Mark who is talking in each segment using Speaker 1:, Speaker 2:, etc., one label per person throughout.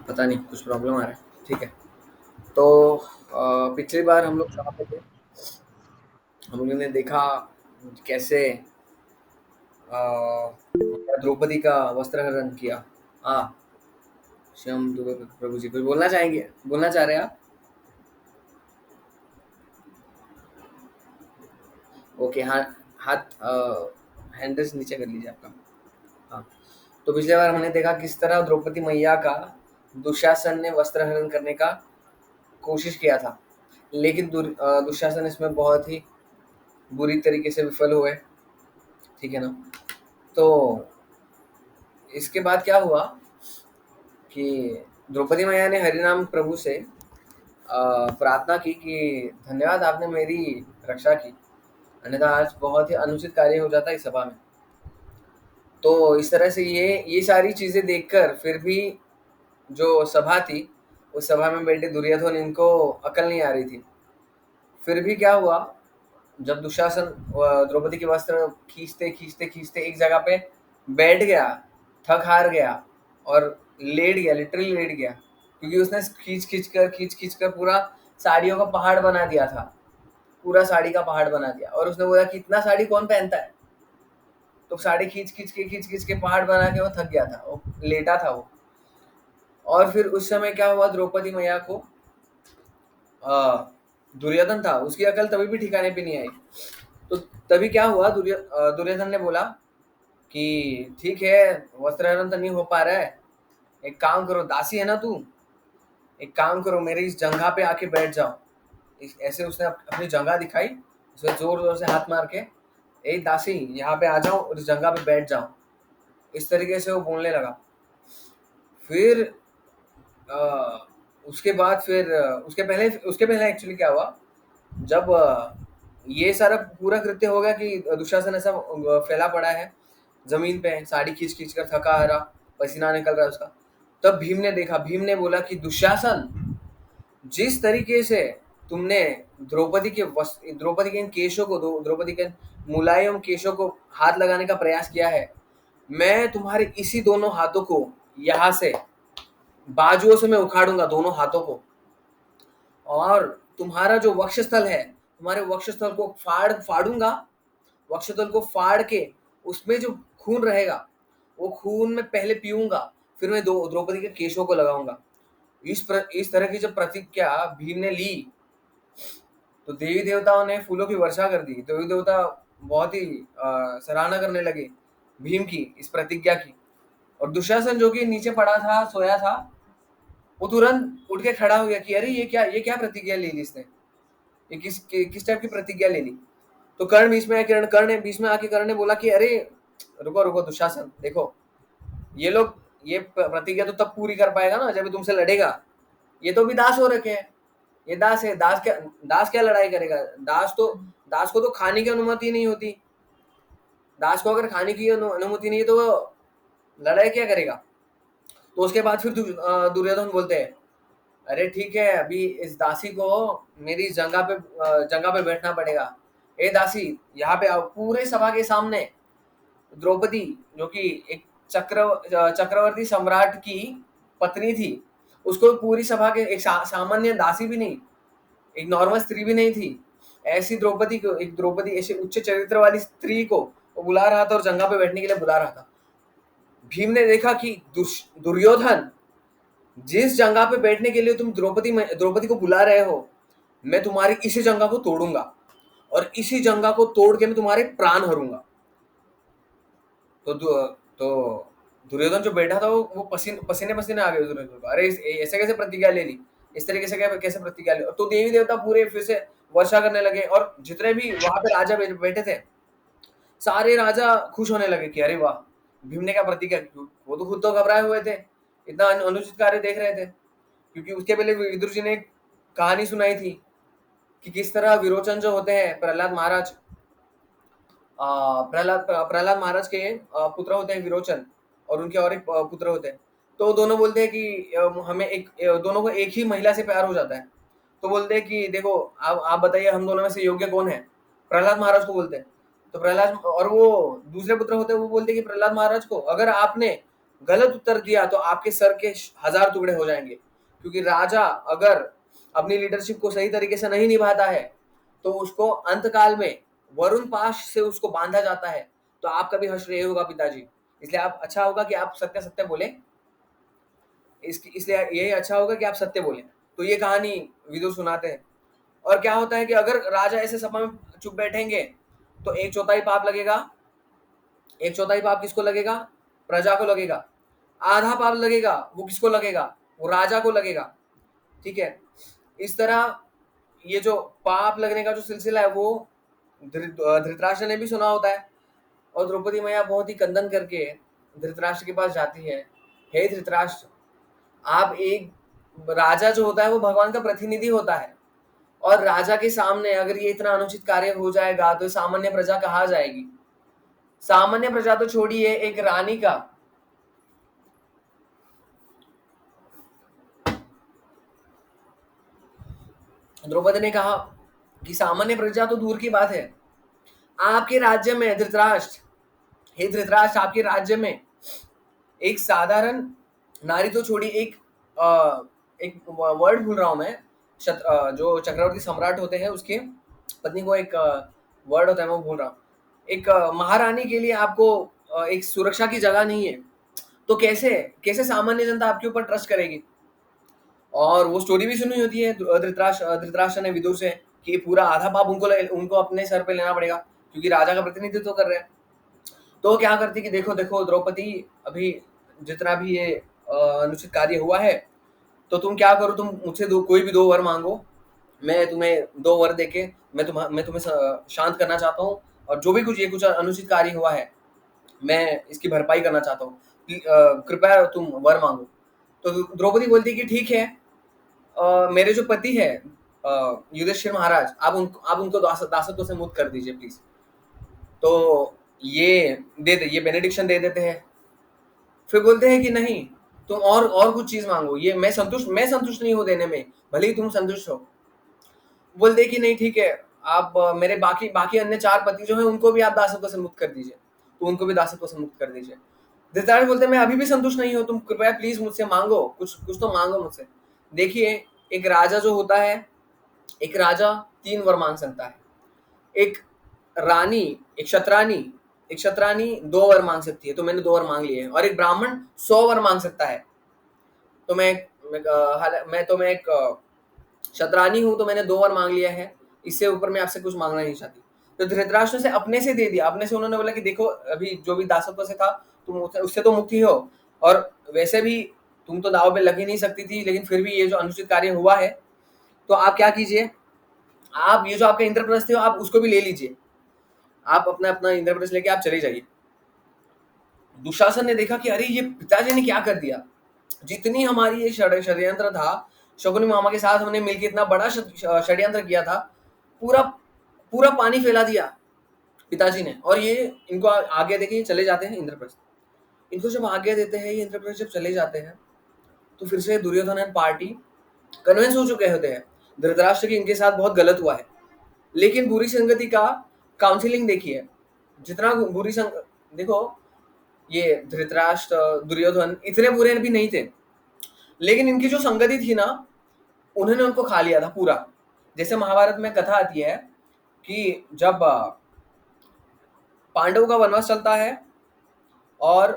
Speaker 1: पता नहीं कुछ प्रॉब्लम आ रहा है। ठीक है। तो पिछली बार हम लोग कहाँ पे थे? हम लोगों ने देखा कैसे द्रौपदी का वस्त्रहरण किया। हाँ, श्याम दुबे प्रभु जी कुछ बोलना चाहेंगे? बोलना चाह रहे हैं आप? ओके, हाँ, हाथ हैंड रेज़ नीचे कर लीजिए आपका। हाँ, तो पिछली बार हमने देखा किस तरह द्रौपदी मैया का दुशासन ने वस्त्रहरण करने का कोशिश किया था। लेकिन दुशासन इसमें बहुत ही बुरी तरीके से विफल हुए। ठीक है ना? तो इसके बाद क्या हुआ कि द्रौपदी मैया ने हरिनाम प्रभु से प्रार्थना की कि धन्यवाद आपने मेरी रक्षा की, अन्यथा आज बहुत ही अनुचित कार्य हो जाता इस सभा में। तो इस तरह से ये सारी चीज़ें देखकर फिर भी जो सभा थी, उस सभा में बैठे दुर्योधन इनको अकल नहीं आ रही थी। फिर भी क्या हुआ, जब दुशासन द्रौपदी के वस्त्र खींचते एक जगह पे बैठ गया, थक हार गया और लेट गया, लिटरली लेट गया, क्योंकि उसने खींच कर पूरा साड़ियों का पहाड़ बना दिया था। पूरा साड़ी का पहाड़ बना दिया और उसने बोला कि इतना साड़ी कौन पहनता है। तो साड़ी खींच के पहाड़ बना के वो थक गया था, वो लेटा था वो। और फिर उस समय क्या हुआ, द्रौपदी मैया को दुर्योधन था, उसकी अकल तभी भी ठिकाने पे नहीं आई। तो तभी क्या हुआ, दुर्योधन ने बोला कि ठीक है, वस्त्रहरण तो नहीं हो पा रहा है, एक काम करो, दासी है ना तू, एक काम करो, मेरे इस जंघा पे आके बैठ जाओ। ऐसे उसने अपनी जंघा दिखाई, उसने जोर जोर से हाथ मार के, ए दासी यहाँ पे आ जाओ और इस जंघा पे बैठ जाओ। इस तरीके से वो बोलने लगा। फिर उसके बाद फिर उसके पहले एक्चुअली क्या हुआ, जब ये सारा पूरा कृत्य हो गया कि दुशासन ऐसा फैला पड़ा है जमीन पे, साड़ी खींच कर थका हारा, पसीना निकल रहा है उसका। तब भीम ने देखा, भीम ने बोला कि दुशासन, जिस तरीके से तुमने द्रौपदी के इन केशों को, द्रौपदी के मुलायम केशों को हाथ लगाने का प्रयास किया है, मैं तुम्हारे इसी दोनों हाथों को यहाँ से बाजुओं से मैं उखाड़ूंगा, दोनों हाथों को। और तुम्हारा जो वक्षस्थल है, तुम्हारे वक्षस्थल को फाड़ूंगा, वक्षस्थल को फाड़ के उसमें जो खून रहेगा, वो खून मैं पहले पीऊंगा, फिर मैं द्रौपदी के केशों को लगाऊंगा। इस तरह की जब प्रतिज्ञा भीम ने ली, तो देवी देवताओं ने फूलों की वर्षा कर दी। देवी देवता बहुत ही सराहना करने लगे भीम की इस प्रतिज्ञा की। और दुशासन जो कि नीचे पड़ा था, सोया था, वो तुरंत उठ के खड़ा हो गया कि अरे ये क्या प्रतिज्ञा ले ली इसने, ये किस टाइप की प्रतिज्ञा ले ली। तो कर्ण बीच में आके कर्ण ने बोला कि अरे रुको रुको दुशासन, देखो, ये लोग ये प्रतिज्ञा तो तब पूरी कर पाएगा ना जब ये तुमसे लड़ेगा। ये तो भी दास हो रखे हैं, ये दास है, दास क्या लड़ाई करेगा। दास को तो खाने की अनुमति नहीं होती। दास को अगर खाने की अनुमति नहीं है तो वो लड़ाई क्या करेगा। तो उसके बाद फिर दुर्योधन बोलते हैं, अरे ठीक है, अभी इस दासी को मेरी जगह पे बैठना पड़ेगा। ए दासी, यहाँ पे आओ। पूरे सभा के सामने द्रौपदी, जो कि एक चक्रवर्ती सम्राट की पत्नी थी, उसको पूरी सभा के एक सामान्य दासी भी नहीं, एक नॉर्मल स्त्री भी नहीं थी, ऐसी द्रौपदी ऐसे उच्च चरित्र वाली स्त्री को वो बुला रहा था और जंगा पे बैठने के लिए बुला रहा था। भीम ने देखा कि दुर्योधन, जिस जगह पे बैठने के लिए तुम द्रौपदी को बुला रहे हो, मैं तुम्हारी इसी जगह को तोड़ूंगा और इसी जगह को तोड़ के मैं तुम्हारे प्राण हरूंगा। तो दुर्योधन जो बैठा था वो पसीने पसीने आ गए दुर्योधन को। अरे ऐसे कैसे प्रतिज्ञा ले ली, इस तरीके से कैसे प्रतिज्ञा ले। तो देवी देवता पूरे फिर से वर्षा करने लगे और जितने भी वहां पे राजा बैठे थे, सारे राजा खुश होने लगे कि अरे वाह, भीम ने क्या प्रतिज्ञा की। वो तो खुद तो घबराए हुए थे, इतना अनुचित कार्य देख रहे थे, क्योंकि उसके पहले विदुर जी ने एक कहानी सुनाई थी कि किस तरह विरोचन जो होते हैं, प्रहलाद महाराज, प्रहलाद महाराज के पुत्र होते हैं विरोचन, और उनके और एक पुत्र होते हैं। तो दोनों बोलते हैं कि हमें दोनों को एक ही महिला से प्यार हो जाता है। तो बोलते हैं कि देखो, आप बताइए हम दोनों में से योग्य कौन है। प्रहलाद महाराज को बोलते हैं। तो प्रहलाद और वो दूसरे पुत्र होते हैं, वो बोलते हैं कि प्रहलाद महाराज को, अगर आपने गलत उत्तर दिया तो आपके सर के 1000 टुकड़े हो जाएंगे, क्योंकि राजा अगर अपनी लीडरशिप को सही तरीके से नहीं निभाता है तो उसको अंतकाल में वरुण पाश से उसको बांधा जाता है। तो आपका भी हश्र यही होगा पिताजी, इसलिए आप अच्छा होगा कि आप सत्य सत्य बोले, इसलिए यही अच्छा होगा कि आप सत्य बोलें। तो ये कहानी विदुर सुनाते हैं। और क्या होता है कि अगर राजा ऐसे सभा में चुप बैठेंगे तो एक चौथाई पाप लगेगा। एक चौथाई पाप किसको लगेगा? प्रजा को लगेगा। आधा पाप लगेगा, वो किसको लगेगा? वो राजा को लगेगा। ठीक है, इस तरह ये जो पाप लगने का जो सिलसिला है वो धृतराष्ट्र ने भी सुना होता है। और द्रौपदी मैया बहुत ही कंदन करके धृतराष्ट्र के पास जाती है। हे धृतराष्ट्र, आप एक राजा जो होता है वो भगवान का प्रतिनिधि होता है, और राजा के सामने अगर ये इतना अनुचित कार्य हो जाएगा तो सामान्य प्रजा कहाँ जाएगी? सामान्य प्रजा तो छोड़िए, एक रानी का, द्रौपदी ने कहा कि सामान्य प्रजा तो दूर की बात है, आपके राज्य में धृतराष्ट्र, हे धृतराष्ट्र, आपके राज्य में एक साधारण नारी तो छोड़ी, एक वर्ड भूल रहा हूं मैं, जो चक्रवर्ती सम्राट होते हैं उसके पत्नी को एक वर्ड होता है, मैं भूल रहा हूँ। एक महारानी के लिए आपको एक सुरक्षा की जगह नहीं है, तो कैसे कैसे सामान्य जनता आपके ऊपर ट्रस्ट करेगी? और वो स्टोरी भी सुनी होती है धृतराष्ट्र ने विदुर से कि पूरा आधा पाप उनको अपने सर पे लेना पड़ेगा, क्योंकि राजा का प्रतिनिधित्व कर रहे हैं। तो वो क्या करती कि देखो देखो द्रौपदी, अभी जितना भी ये अनुचित कार्य हुआ है, तो तुम क्या करो, तुम मुझसे कोई भी 2 वर मांगो, मैं तुम्हें 2 वर देके मैं तुम्हें शांत करना चाहता हूँ, और जो भी कुछ अनुचित कार्य हुआ है मैं इसकी भरपाई करना चाहता हूँ, कृपया तुम वर मांगो। तो द्रौपदी बोलती कि ठीक है, मेरे जो पति है युधिष्ठिर महाराज, आप उनको दासत्व से मुक्त कर दीजिए प्लीज। तो ये ये बेनेडिक्शन दे देते हैं। फिर बोलते हैं कि नहीं, तुम और कुछ चीज मांगो, ये मैं संतुष्ट नहीं हूं देने में, भले ही तुम संतुष्ट हो। बोलते हैं कि नहीं ठीक है, आप मेरे बाकी बाकी अन्य 4 पति जो हैं उनको भी आप दासत्व से मुक्त कर दीजिए, तो उनको भी दासत्व से मुक्त कर दीजिए। धृतराष्ट्र बोलते हैं मैं अभी भी संतुष्ट नहीं हूं, तुम कृपया प्लीज मुझसे मांगो, कुछ कुछ तो मांगो मुझसे। देखिए, एक राजा जो होता है, एक राजा 3 वर मांग सकता है। एक रानी, एक क्षत्रानी 2 वर मांग सकती है, तो मैंने 2 वर मांग लिए हैं। और एक ब्राह्मण 100 वर मांग सकता है। तो मैं एक क्षत्रानी हूं, तो मैंने 2 वर मांग लिया है, इससे ऊपर मैं आपसे कुछ मांगना नहीं चाहती। तो धृतराष्ट्र से अपने से दे दिया, अपने से उन्होंने बोला कि देखो अभी जो भी दासत्व से था तुम उससे तो मुक्ति हो, और वैसे भी तुम तो दाव पे लग ही नहीं सकती थी, लेकिन फिर भी ये जो अनुचित कार्य हुआ है, तो आप क्या कीजिए, आप ये जो आपका इंद्रप्रस्थ है आप उसको भी ले लीजिए, आप अपना अपना इंद्रप्रस्थ लेके आप चले जाइए। दुशासन ने देखा कि अरे ये पिताजी ने क्या कर दिया, जितनी हमारी ये षड्यंत्र था, शकुनी मामा के साथ हमने मिलकर इतना बड़ा षड्यंत्र किया था, पूरा पूरा पानी फैला दिया पिताजी ने। और ये इनको आज्ञा देके चले जाते हैं इंद्रप्रस्थ। इनको जब आज्ञा देते हैं ये इंद्रप्रस्थ जब चले जाते हैं, तो फिर से दुर्योधन एंड पार्टी कन्विंस हो चुके होते हैं धृतराष्ट्र की इनके साथ बहुत गलत हुआ है, लेकिन बुरी संगति का काउंसिलिंग देखिए, जितना बुरी संग देखो, ये धृतराष्ट्र दुर्योधन इतने बुरे भी नहीं थे, लेकिन इनकी जो संगति थी ना, उन्होंने उनको खा लिया था पूरा। जैसे महाभारत में कथा आती है कि जब पांडवों का वनवास चलता है, और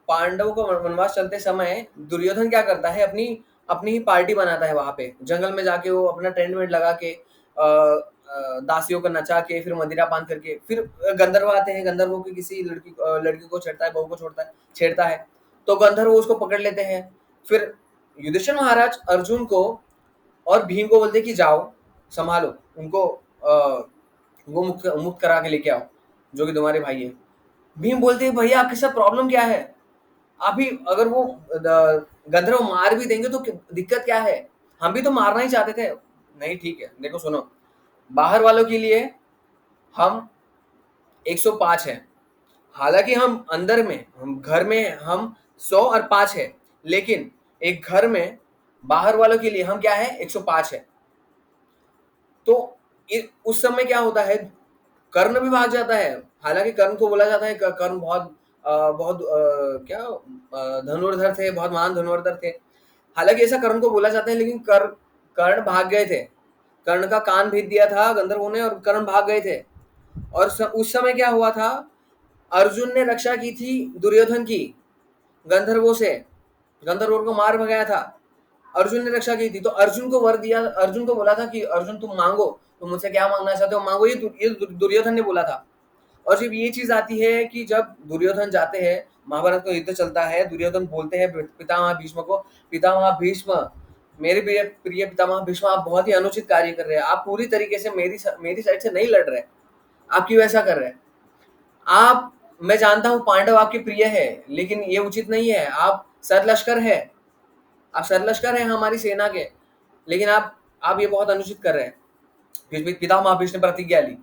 Speaker 1: पांडवों को वनवास चलते समय दुर्योधन क्या करता है, अपनी अपनी ही पार्टी बनाता है, वहां पे जंगल में जाके वो अपना टेंट वेंट लगा के दासियों को नचा के, फिर मदिरा पान करके, फिर गंधर्व आते हैं, गंधर्वों की किसी लड़की को छेड़ता है, बहू को छेड़ता है, तो गंधर्व उसको पकड़ लेते हैं। फिर युधिष्ठिर महाराज अर्जुन को और भीम को बोलते कि जाओ संभालो उनको, वो मुक्त करा के लेके आओ, जो कि तुम्हारे भाई है। भीम बोलते हैं भैया आपके साथ प्रॉब्लम क्या है, अभी अगर वो गंधर्व मार भी देंगे तो दिक्कत क्या है, हम भी तो मारना ही चाहते थे। नहीं ठीक है, देखो सुनो, बाहर वालों के लिए हम 105 है, हालांकि हम अंदर में, हम घर में हम 100 और 5 है, लेकिन एक घर में बाहर वालों के लिए हम क्या है, 105 है। तो उस समय क्या होता है, कर्ण भी भाग जाता है। हालांकि कर्ण को बोला जाता है कर्ण बहुत बहुत धनुर्धर थे, बहुत महान धनुर्धर थे। हालाँकि ऐसा कर्ण को बोला जाता है, लेकिन कर्ण भाग गए थे। कर्ण का कान भेद दिया था गंधर्वों ने और कर्ण भाग गए थे। और उस समय क्या हुआ था, अर्जुन ने रक्षा की थी दुर्योधन की गंधर्वों से, गंधर्वों को मार भगाया था। अर्जुन ने रक्षा की थी, तो अर्जुन को वर दिया, अर्जुन को बोला था कि अर्जुन तुम मांगो, तुम मुझसे क्या मांगना चाहते हो मांगो, ये दुर्योधन ने बोला था। और जब ये चीज आती है कि जब दुर्योधन जाते हैं, महाभारत का युद्ध चलता है, दुर्योधन बोलते हैं पितामह भीष्म को, पितामह भीष्म, मेरे प्रिय प्रिय पितामह भीष्म, आप बहुत ही अनुचित कार्य कर रहे हैं, आप पूरी तरीके से मेरी साइड से नहीं लड़ रहे, आप क्यों ऐसा कर रहे हैं? आप, मैं जानता हूं पांडव आपके प्रिय है, लेकिन ये उचित नहीं है, आप सरलश्कर है, आप सरलश्कर हैं हमारी सेना के, लेकिन आप ये बहुत अनुचित कर रहे हैं। पितामह भीष्म ने प्रतिज्ञा ली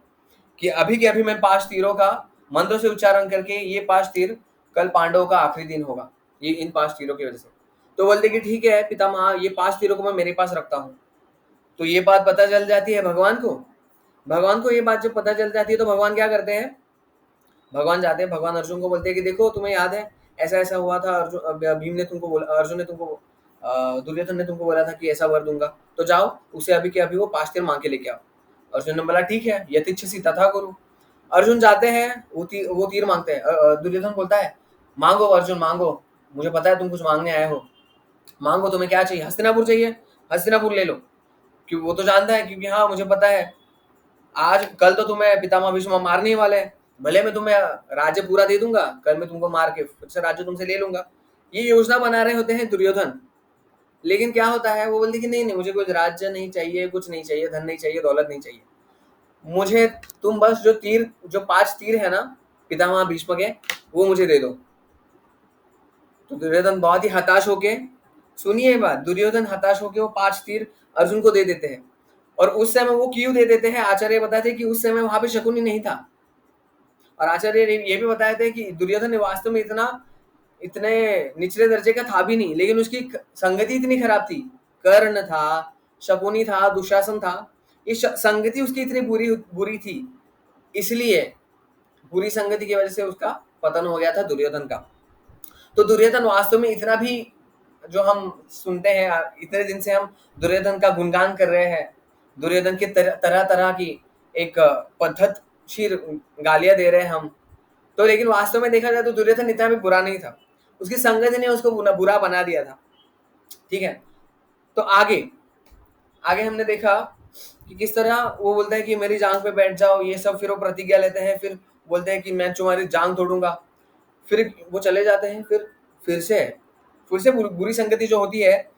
Speaker 1: कि अभी के अभी मैं 5 तीरों का मंत्रों से उच्चारण करके, ये 5 तीर कल पांडवों का आखिरी दिन होगा, ये इन 5 तीरों की वजह से। तो बोलते कि ठीक है पितामह, ये 5 तीरों को मैं मेरे पास रखता हूँ। तो ये बात पता चल जाती है भगवान को। भगवान को ये बात जब पता चल जाती है, तो भगवान क्या करते हैं, भगवान जाते हैं, भगवान अर्जुन को बोलते हैं कि देखो तुम्हें याद है ऐसा ऐसा हुआ था, अर्जुन भीम ने तुमको बोला, अर्जुन ने तुमको, दुर्योधन ने तुमको बोला था कि ऐसा वर दूंगा, तो जाओ उसे अभी के अभी वो 5 तीर मांग के लेके आओ। अर्जुन ने बोला ठीक है, यतिच्छसि तथा कुरु। अर्जुन जाते हैं, वो तीर मांगते हैं। दुर्योधन बोलता है मांगो अर्जुन मांगो, मुझे पता है तुम कुछ मांगने आए हो, मांगो तुम्हें क्या चाहिए, हस्तिनापुर चाहिए, हस्तिनापुर ले लो। क्यों, वो तो जानता है, क्योंकि हाँ मुझे पता है आज कल तो तुम्हें पितामह भीष्म मारने ही वाले हैं, भले मैं तुम्हें राज्य पूरा दे दूंगा, कल मैं तुमको मार के फिर से राज्य तुमसे ले लूंगा। ये योजना बना रहे होते हैं दुर्योधन। लेकिन क्या होता है, वो बोलते कि नहीं नहीं, मुझे कुछ राज्य नहीं चाहिए, कुछ नहीं चाहिए, धन नहीं चाहिए, दौलत नहीं चाहिए, मुझे तुम बस जो 5 तीर है ना पितामह भीष्म के, वो मुझे दे दो। तो दुर्योधन बहुत ही हताश होके, सुनिए बात, दुर्योधन हताश होके वो 5 तीर अर्जुन को दे देते हैं। और उस समय वो क्यों दे देते हैं, आचार्य बताते हैं कि उस समय वहां पे शकुनी नहीं था। और आचार्य ये भी बताए थे कि दुर्योधन वास्तव में इतने निचले दर्जे का था भी नहीं, लेकिन उसकी संगति इतनी खराब थी। कर्ण था, शकुनी था, दुशासन था, ये संगति उसकी इतनी बुरी बुरी थी, इसलिए बुरी संगति की वजह से उसका पतन हो गया था दुर्योधन का। तो दुर्योधन वास्तव में इतना भी, जो हम सुनते हैं इतने दिन से, हम दुर्योधन का गुणगान कर रहे हैं, दुर्योधन की तरह तरह की एक पद्धतशीर गालियां दे रहे हैं हम, तो लेकिन वास्तव में देखा जाए तो दुर्योधन इतना भी बुरा नहीं था, उसकी संगति ने उसको बुरा बना दिया था। ठीक है, तो आगे आगे हमने देखा कि किस तरह वो बोलता है कि मेरी जांग पे बैठ जाओ, ये सब, फिर वो प्रतिज्ञा लेते हैं, फिर बोलते हैं कि मैं तुम्हारी जांग तोड़ूंगा, फिर वो चले जाते हैं। फिर से बुरी संगति जो होती है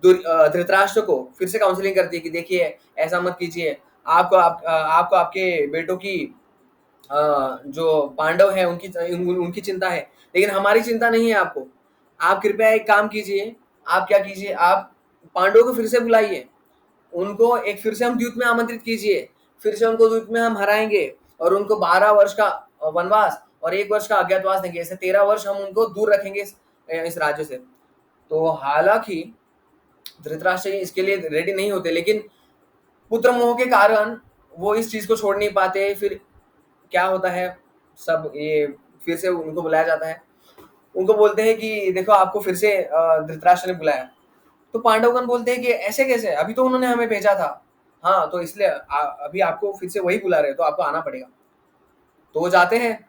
Speaker 1: धृतराष्ट्र को फिर से काउंसलिंग करती है कि देखिए ऐसा मत कीजिए, आपको आपके बेटों की, जो पांडव है उनकी चिंता है, लेकिन हमारी चिंता नहीं है आपको। आप कृपया एक काम कीजिए, आप क्या कीजिए, आप पांडवों को फिर से बुलाइए, उनको एक फिर से हम द्यूत में आमंत्रित कीजिए, फिर से उनको द्यूत में हम हराएंगे, और उनको 12 वर्ष का वनवास और 1 वर्ष का अज्ञातवास देंगे, ऐसे 13 वर्ष हम उनको दूर रखेंगे इस राज्य से। तो हालांकि धृतराष्ट्र इसके लिए रेडी नहीं होते, लेकिन पुत्र मोह के कारण वो इस चीज को छोड़ नहीं पाते। फिर क्या होता है, सब ये फिर से उनको बुलाया जाता है, उनको बोलते हैं कि देखो आपको फिर से धृतराष्ट्र ने बुलाया। तो पांडवगण बोलते हैं कि ऐसे कैसे, अभी तो उन्होंने हमें भेजा था। हाँ तो इसलिए अभी आपको फिर से वही बुला रहे, तो आपको आना पड़ेगा। तो वो जाते हैं,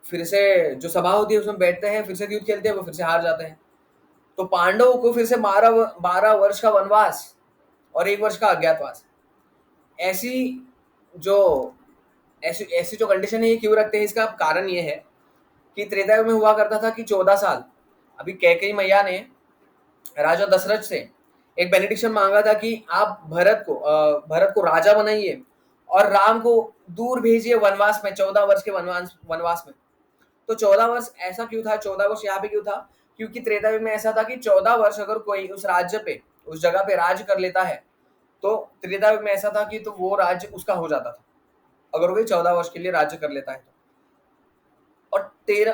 Speaker 1: फिर से जो सभा होती है उसमें बैठते हैं, फिर से युद्ध खेलते हैं, वो फिर से हार जाते हैं। तो पांडवों को फिर से 12 वर्ष का वनवास और 1 वर्ष का अज्ञातवास। ऐसी जो ऐसी ऐसी जो कंडीशन है, ये क्यों रखते हैं, इसका कारण ये है कि त्रेता युग में हुआ करता था कि 14 साल, अभी कैकेयी मैया ने राजा दशरथ से एक बेनिडिक्शन मांगा था कि आप भरत को राजा बनाइए और राम को दूर भेजिए वनवास में, 14 वर्ष के वनवास में। तो 14 वर्ष ऐसा क्यों था, 14 वर्ष यहाँ पे क्यों था, क्योंकि त्रेता युग में ऐसा था कि 14 वर्ष अगर कोई उस राज्य पे, उस जगह पे राज कर लेता है, तो त्रेता युग में ऐसा था कि तो वो राज्य उसका हो जाता था, अगर कोई 14 वर्ष के लिए राज्य कर लेता है तो।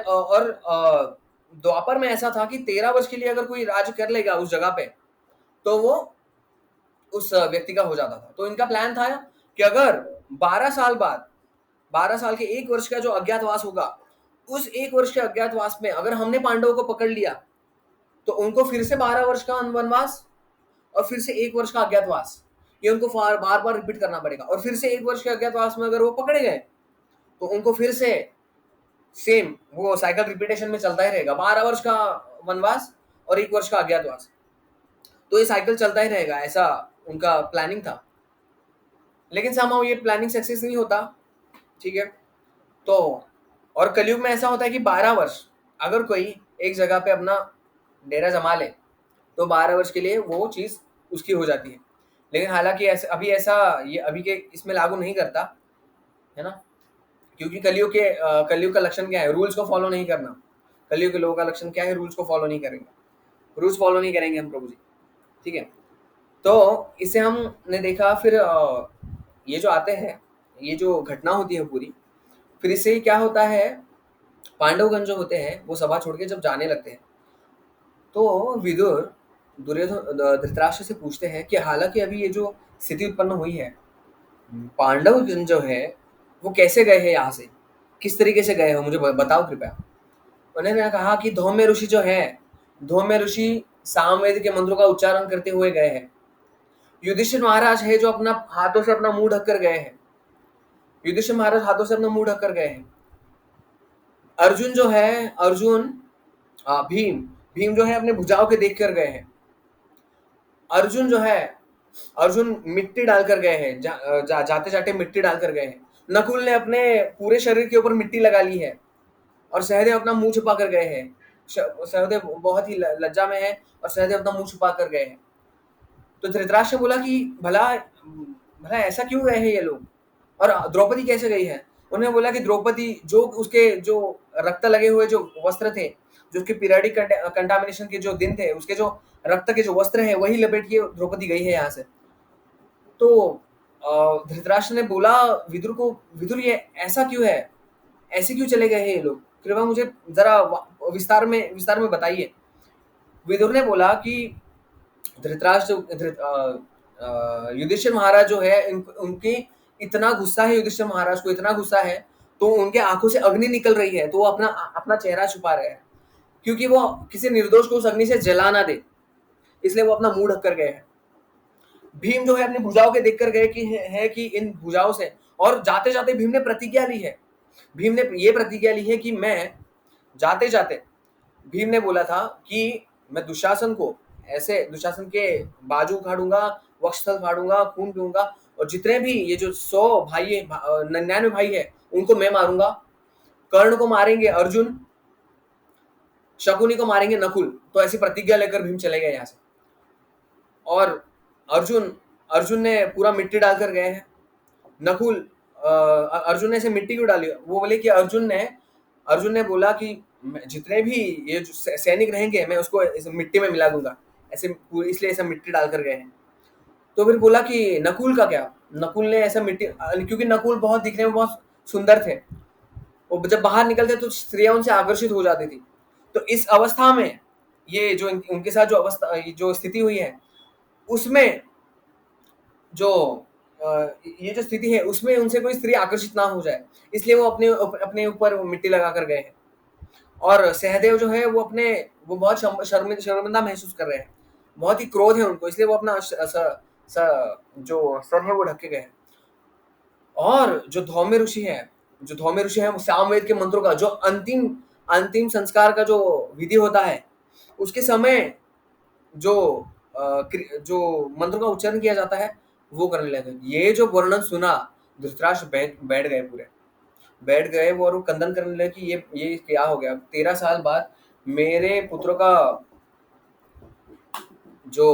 Speaker 1: और द्वापर में ऐसा था कि 13 वर्ष के लिए अगर कोई राज्य कर लेगा उस जगह पे, तो वो उस व्यक्ति का हो जाता था। तो इनका प्लान था कि अगर 12 साल बाद, 12 साल के 1 वर्ष का जो अज्ञातवास होगा, उस 1 वर्ष के अज्ञातवास में अगर हमने पांडवों को पकड़ लिया, तो उनको फिर से 12 वर्ष का वनवास और फिर से 1 वर्ष का अज्ञातवास, ये उनको बार-बार रिपीट करना पड़ेगा। और फिर से 1 वर्ष के अज्ञातवास में अगर वो पकड़े गए, तो उनको फिर से सेम वो साइकिल रिपीटेशन में चलता ही रहेगा। 12 वर्ष का वनवास और 1 वर्ष का अज्ञातवास। तो ये साइकिल चलता ही रहेगा, ऐसा उनका प्लानिंग था। लेकिन समहाउ ये प्लानिंग सक्सेस नहीं होता, ठीक है? तो और कलयुग में ऐसा होता है कि 12 वर्ष अगर कोई एक जगह पे अपना डेरा जमा ले, तो 12 वर्ष के लिए वो चीज़ उसकी हो जाती है। लेकिन हालाँकि ऐसा ये अभी के इसमें लागू नहीं करता, है ना? क्योंकि कलयुग का लक्षण क्या है? रूल्स को फॉलो नहीं करना। कलयुग के लोगों का लक्षण क्या है? रूल्स को फॉलो नहीं करेंगे। रूल्स फॉलो नहीं करेंगे हम प्रभु जी, ठीक है? तो इससे हमने देखा फिर ये जो आते हैं, ये जो घटना होती है पूरी, फिर इससे क्या होता है, पांडवगण जो होते हैं वो सभा छोड़ के जब जाने लगते हैं, तो विदुर धृतराष्ट्र से पूछते हैं कि हालांकि अभी ये जो स्थिति उत्पन्न हुई है, पांडवगण जो है वो कैसे गए हैं यहाँ से, किस तरीके से गए हो, मुझे बताओ कृपया। उन्होंने कहा कि धौम्य ऋषि जो है, धौम्य ऋषि सामवेद के मंत्रों का उच्चारण करते हुए गए हैं। युधिष्ठिर महाराज है जो अपना हाथों से अपना मुंह ढक कर गए हैं। युधिष्ठिर महाराज हाथों से अपना मुंह ढक कर गए हैं। अर्जुन जो है, अर्जुन भीम भीम जो है अपने भुजाओं के देख कर गए हैं। अर्जुन जो है, अर्जुन मिट्टी डालकर गए हैं, जाते जाते मिट्टी डालकर गए हैं। नकुल ने अपने पूरे शरीर के ऊपर मिट्टी लगा ली है और सहदेव अपना मुंह छुपा कर गए हैं। सहदेव बहुत ही लज्जा में है और सहदेव अपना मुंह छुपा कर गए हैं। तो धृतराष्ट्र बोला कि भला भला ऐसा क्यों गए हैं ये लोग, और द्रौपदी कैसे गई है? उन्होंने बोला कि द्रौपदी जो उसके जो रक्त लगे हुए जो वस्त्र थे, जो उसके पीरियडिक कंटामिनेशन के जो दिन थे, उसके जो रक्त के जो वस्त्र है वही लपेट के द्रौपदी गई है यहाँ से। तो धृतराष्ट्र ने बोला विदुर को, विदुर ये ऐसा क्यों है, ऐसे क्यों चले गए हैं ये लोग, कृपया मुझे जरा विस्तार में बताइए। विदुर ने बोला कि युधिष्ठिर महाराज जो है, उनकी इतना गुस्सा है, युधिष्ठिर महाराज को इतना गुस्सा है, तो उनके आंखों से अग्नि निकल रही है, तो वो अपना अपना चेहरा छुपा रहे हैं, क्योंकि वो किसी निर्दोष को उस अग्नि से जला ना दे, इसलिए वो अपना मुंह ढक कर गए हैं। भीम जो है अपनी भुजाओं के देख कर गए कि है कि इन भुजाओं से, और जाते जाते भीम ने प्रतिज्ञा ली है। भीम ने ये प्रतिज्ञा ली है कि मैं जाते जाते, भीम ने बोला था कि मैं दुशासन को ऐसे, दुशासन के बाजू उखाड़ूंगा, वक्षस्थल फाड़ूंगा, खून पीऊंगा, और जितने भी ये जो 100 भाई है, 99 भाई है, उनको मैं मारूंगा। कर्ण को मारेंगे अर्जुन, शकुनी को मारेंगे नकुल। तो ऐसी प्रतिज्ञा लेकर भीम चले गए यहाँ से। और अर्जुन अर्जुन ने पूरा मिट्टी डालकर गए हैं। नकुल अर्जुन ने ऐसे मिट्टी क्यों डाली? वो बोले कि अर्जुन ने बोला कि जितने भी ये जो सैनिक रहेंगे मैं उसको इस मिट्टी में मिला दूंगा, ऐसे इसलिए ऐसा मिट्टी डालकर गए हैं। तो फिर बोला कि नकुल का क्या? नकुल ने ऐसा मिट्टी, क्योंकि नकुल बहुत दिखने में बहुत सुंदर थे, वो जब बाहर निकलते तो स्त्रियां उनसे आकर्षित हो जाती थी। तो इस अवस्था में ये जो उनके साथ जो अवस्था, जो स्थिति हुई है, उसमें जो ये जो स्थिति है उसमें उनसे कोई स्त्री आकर्षित ना हो जाए, इसलिए वो अपने ऊपर मिट्टी लगा कर गए हैं। और सहदेव जो है वो वो बहुत शर्मिंदा महसूस कर रहे हैं, बहुत ही क्रोध है उनको, इसलिए वो अपना जो सर है वो ढक के गए हैं। और जो धौम्य ऋषि है वो सामवेद के मंत्रों का जो अंतिम अंतिम संस्कार का जो विधि होता है, उसके समय जो जो मंत्र का उच्चारण किया जाता है वो करने लगे। ये जो वर्णन सुना, धृतराष्ट्र बैठ गए, पूरे बैठ गए वो, और वो कंदन करने लगे कि ये क्या हो गया। 13 साल बाद मेरे पुत्र का जो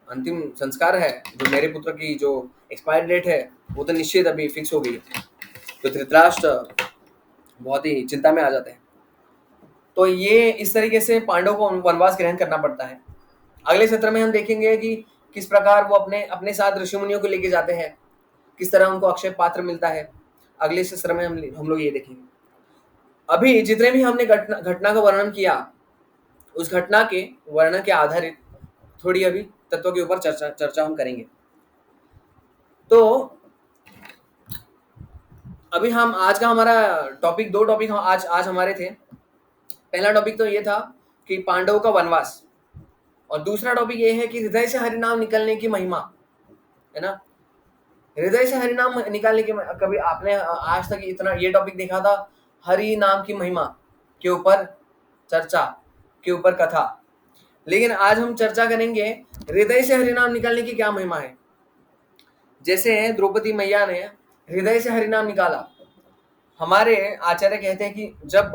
Speaker 1: अंतिम संस्कार है, जो मेरे पुत्र की जो एक्सपायर डेट है, वो तो निश्चित अभी फिक्स हो गई है। तो धृतराष्ट्र बहुत ही चिंता में आ जाते हैं। तो ये इस तरीके से पांडव को वनवास ग्रहण करना पड़ता है। अगले सत्र में हम देखेंगे कि किस प्रकार वो अपने अपने साथ ऋषि मुनियों को लेके जाते हैं, किस तरह उनको अक्षय पात्र मिलता है। अगले सत्र में हम लोग ये देखेंगे। अभी जितने भी हमने घटना का वर्णन किया, उस घटना के वर्णन के आधारित थोड़ी अभी तत्वों के ऊपर चर्चा हम करेंगे। तो अभी हम आज का हमारा टॉपिक, 2 टॉपिक हम आज आज हमारे थे। पहला टॉपिक तो ये था कि पांडवों का वनवास, और दूसरा टॉपिक ये है कि हृदय से हरिनाम निकलने की महिमा, है ना? हृदय से हरिनाम निकालने की कभी आपने आज तक इतना ये टॉपिक देखा था? हरि नाम की महिमा के ऊपर चर्चा, के ऊपर कथा। लेकिन आज हम चर्चा करेंगे हृदय से हरिनाम निकालने की क्या महिमा है। जैसे द्रौपदी मैया ने हृदय से हरिनाम निकाला। हमारे आचार्य कहते हैं कि जब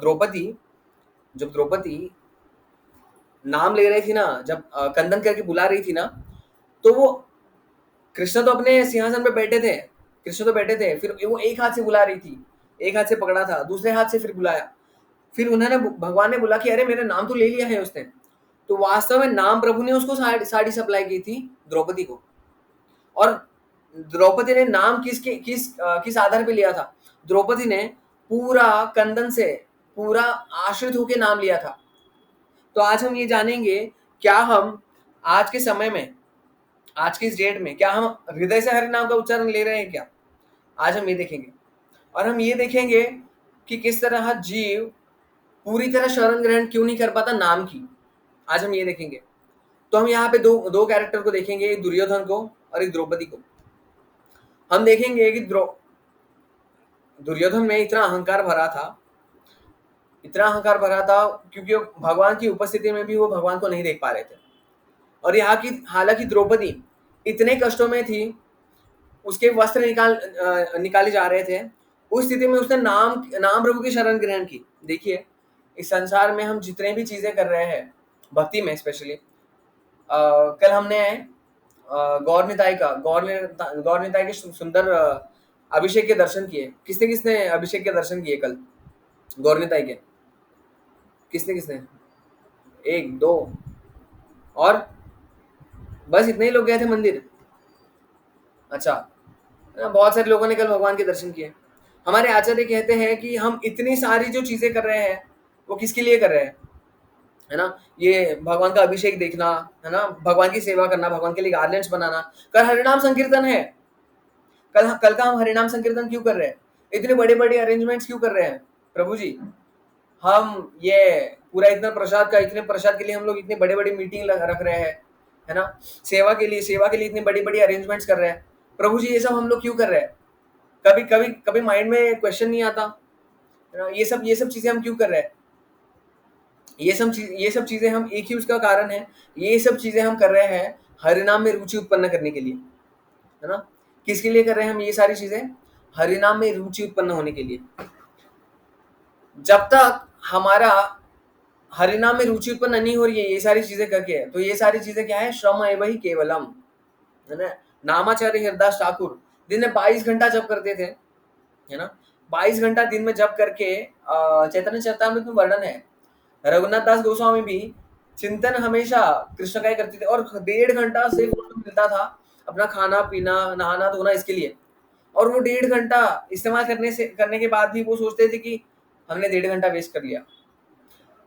Speaker 1: द्रौपदी नाम ले रही थी ना, जब कंदन करके बुला रही थी ना, तो वो कृष्ण तो अपने सिंहासन पे बैठे थे, कृष्ण तो बैठे थे, फिर वो एक हाथ से बुला रही थी, एक हाथ से पकड़ा था, दूसरे हाथ से फिर बुलाया। फिर उन्होंने, भगवान ने बोला कि अरे मेरा नाम तो ले लिया है उसने। तो वास्तव में नाम प्रभु ने उसको साड़ी सप्लाई की थी द्रौपदी को। और द्रौपदी ने नाम किस आधार पे लिया था? द्रौपदी ने पूरा कंदन से पूरा आश्रित होके नाम लिया था। तो आज हम ये जानेंगे, क्या हम आज के समय में, आज की इस डेट में, क्या हम हृदय से हरि नाम का उच्चारण ले रहे हैं क्या? आज हम ये देखेंगे। और हम ये देखेंगे कि किस तरह जीव पूरी तरह शरण ग्रहण क्यों नहीं कर पाता नाम की। आज हम ये देखेंगे। तो हम यहाँ पे दो दो कैरेक्टर को देखेंगे, एक दुर्योधन को और एक द्रौपदी को। हम देखेंगे कि दुर्योधन में इतना अहंकार भरा था, इतना अहंकार भरा था, क्योंकि वो भगवान की उपस्थिति में भी वो भगवान को नहीं देख पा रहे थे। और यहाँ की हालांकि द्रौपदी इतने कष्टों में थी, उसके वस्त्र निकाले जा रहे थे, उस स्थिति में उसने नाम नाम प्रभु की शरण ग्रहण की। देखिए, इस संसार में हम जितने भी चीजें कर रहे हैं, भक्ति में स्पेशली, कल हमने गौर निताई के सुंदर अभिषेक के दर्शन किए। किसने किसने अभिषेक के दर्शन किए कल गौर निताई के? किसने किसने? एक दो, और बस इतने ही लोग गए थे मंदिर? अच्छा, बहुत सारे लोगों ने कल भगवान के दर्शन किए। हमारे आचार्य कहते हैं कि हम इतनी सारी जो चीजें कर रहे हैं, वो किसके लिए कर रहे हैं, है ना? ये भगवान का अभिषेक देखना, है ना, भगवान की सेवा करना, भगवान के लिए गार्लेंड्स बनाना। कल हरिनाम संकीर्तन है। कल कल का हम हरिनाम संकीर्तन क्यों कर रहे हैं? इतने बड़े बड़े अरेंजमेंट्स क्यों कर रहे हैं प्रभु जी? हम ये पूरा इतने प्रसाद के लिए हम लोग इतनी बड़ी बड़ी मीटिंग रख रहे हैं, है ना? सेवा के लिए इतनी बड़ी बड़ी अरेंजमेंट्स कर रहे हैं। प्रभु जी, ये सब हम लोग क्यों कर रहे हैं? कभी कभी कभी माइंड में क्वेश्चन नहीं आता, है ना? ये सब चीजें हम क्यों कर रहे हैं? ये सब चीजें हम, एक ही उसका कारण है, ये सब चीजें हम कर रहे हैं हरिनाम में रुचि उत्पन्न करने के लिए, है ना? किसके लिए कर रहे हैं हम ये सारी चीजें? हरिनाम में रुचि उत्पन्न होने के लिए। जब तक हमारा हरिनाम में रुचि उत्पन्न नहीं हो रही है ये सारी चीजें करके, तो ये सारी चीजें क्या है? श्रम एव ही केवलम, है ना? नामाचार्य हरदास ठाकुर दिन में 22 घंटा जप करते थे, है ना? 22 घंटा दिन में जप करके, चैतन्य चरितामृत में वर्णन है। रघुनाथ दास गोस्वामी भी चिंतन हमेशा कृष्ण का ही करते थे, और 1.5 घंटा सिर्फ उनको मिलता था अपना खाना पीना नहाना धोना इसके लिए। और वो 1.5 घंटा इस्तेमाल करने के बाद भी वो सोचते थे कि हमने 1.5 घंटा वेस्ट कर लिया।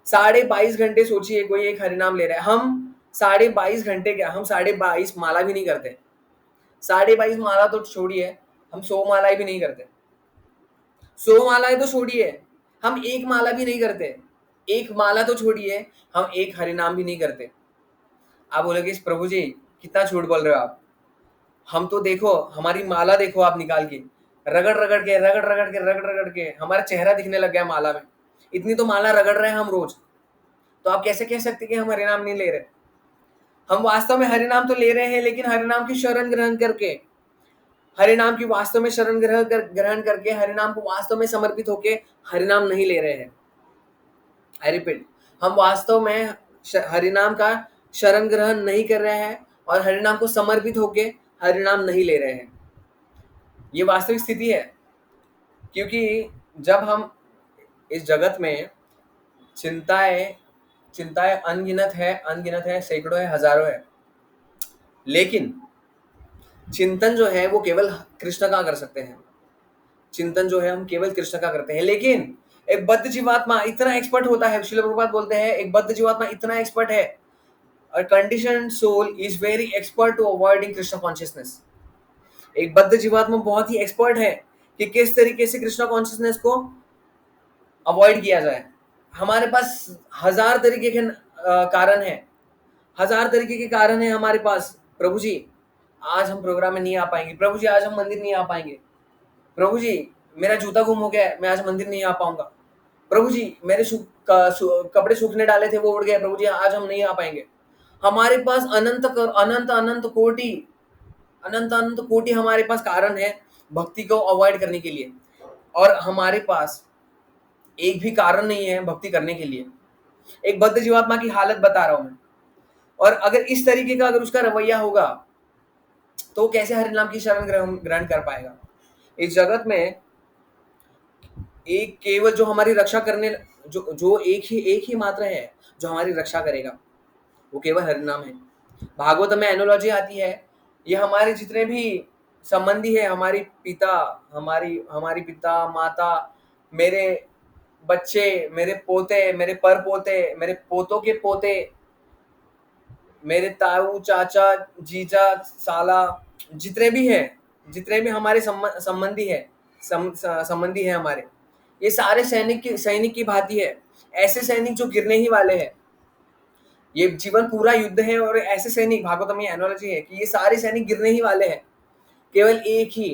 Speaker 1: 22.5 घंटे सोचिए, कोई एक हरिनाम ले रहा है, हम 22.5 घंटे क्या, हम 22.5 माला भी नहीं करते। 22.5 माला तो छोड़िए, हम 100 मालाएं भी नहीं करते। 100 मालाएं तो छोड़िए, हम एक माला भी नहीं करते। एक माला तो छोड़िए, हम एक हरिनाम भी नहीं करते। आप बोलोगे प्रभु जी कितना झूठ बोल रहे हो आप? हम तो देखो, हमारी माला देखो आप निकाल के, रगड़ रगड़ के हमारा चेहरा दिखने लग गया माला में। इतनी तो माला रगड़ रहे हैं हम रोज। तो आप कैसे कह सकते कि हम हरिनाम नहीं ले रहे? हम वास्तव में हरिनाम तो ले रहे हैं, लेकिन हरिनाम की शरण ग्रहण करके, हरिनाम की वास्तव में शरण ग्रहण करके, हरिनाम को वास्तव में समर्पित होके हरिनाम नहीं ले रहे हैं। आई रिपीट, हम वास्तव में हरिनाम का शरण ग्रहण नहीं कर रहे हैं, और हरिनाम को समर्पित होके हरिनाम नहीं ले रहे हैं। ये वास्तविक स्थिति है। क्योंकि जब हम इस जगत में, चिंताएं चिंताएं अनगिनत है, सैकड़ों है, हजारों है, लेकिन चिंतन जो है वो केवल कृष्ण का कर सकते हैं। चिंतन जो है हम केवल कृष्ण का करते हैं। लेकिन एक बद्ध जीवात्मा इतना एक्सपर्ट होता है, श्रील प्रभुपाद बोलते हैं, एक बद्ध जीवात्मा इतना एक्सपर्ट है, और conditioned soul is very expert to avoiding Krishna consciousness. एक बद्ध जीवात्मा बहुत ही एक्सपर्ट है कि किस तरीके से कृष्णा कॉन्शियसनेस को अवॉइड किया जाए। हमारे पास हजार तरीके के कारण है, हजार तरीके के कारण है हमारे पास। प्रभु जी आज हम प्रोग्राम में नहीं आ पाएंगे, प्रभु जी आज हम मंदिर नहीं आ पाएंगे, प्रभु जी मेरा जूता गुम हो गया है, मैं आज मंदिर नहीं आ पाऊंगा, प्रभु जी मेरे कपड़े सूखने डाले थे वो उड़ गए, प्रभु जी आज हम नहीं आ पाएंगे। हमारे पास अनंत अनंत कोटि, अनंत अनंत कोटि हमारे पास कारण है भक्ति को अवॉइड करने के लिए, और हमारे पास एक भी कारण नहीं है भक्ति करने के लिए। एक बद्ध जीवात्मा की हालत बता रहा हूं मैं। और अगर इस तरीके का अगर उसका रवैया होगा तो वो कैसे हरिनाम की शरण ग्रहण ग्रहण कर पाएगा। इस जगत में एक केवल जो हमारी रक्षा करने, जो जो एक ही मात्र है जो हमारी रक्षा करेगा, वो केवल हरिनाम है। भागवत में एनोलॉजी आती है, ये हमारे जितने भी संबंधी है, हमारी पिता, हमारी पिता माता, मेरे बच्चे, मेरे पोते, मेरे पर पोते, मेरे पोतों के पोते, मेरे ताऊ चाचा जीजा साला, जितने भी हैं, जितने भी हमारे संबंधी है, संबंधी है हमारे, ये सारे सैनिक की भांति है। ऐसे सैनिक जो गिरने ही वाले हैं, ये जीवन पूरा युद्ध है, और ऐसे सैनिक, भागवत में एनोलॉजी है कि ये सारे सैनिक गिरने ही वाले हैं। केवल एक ही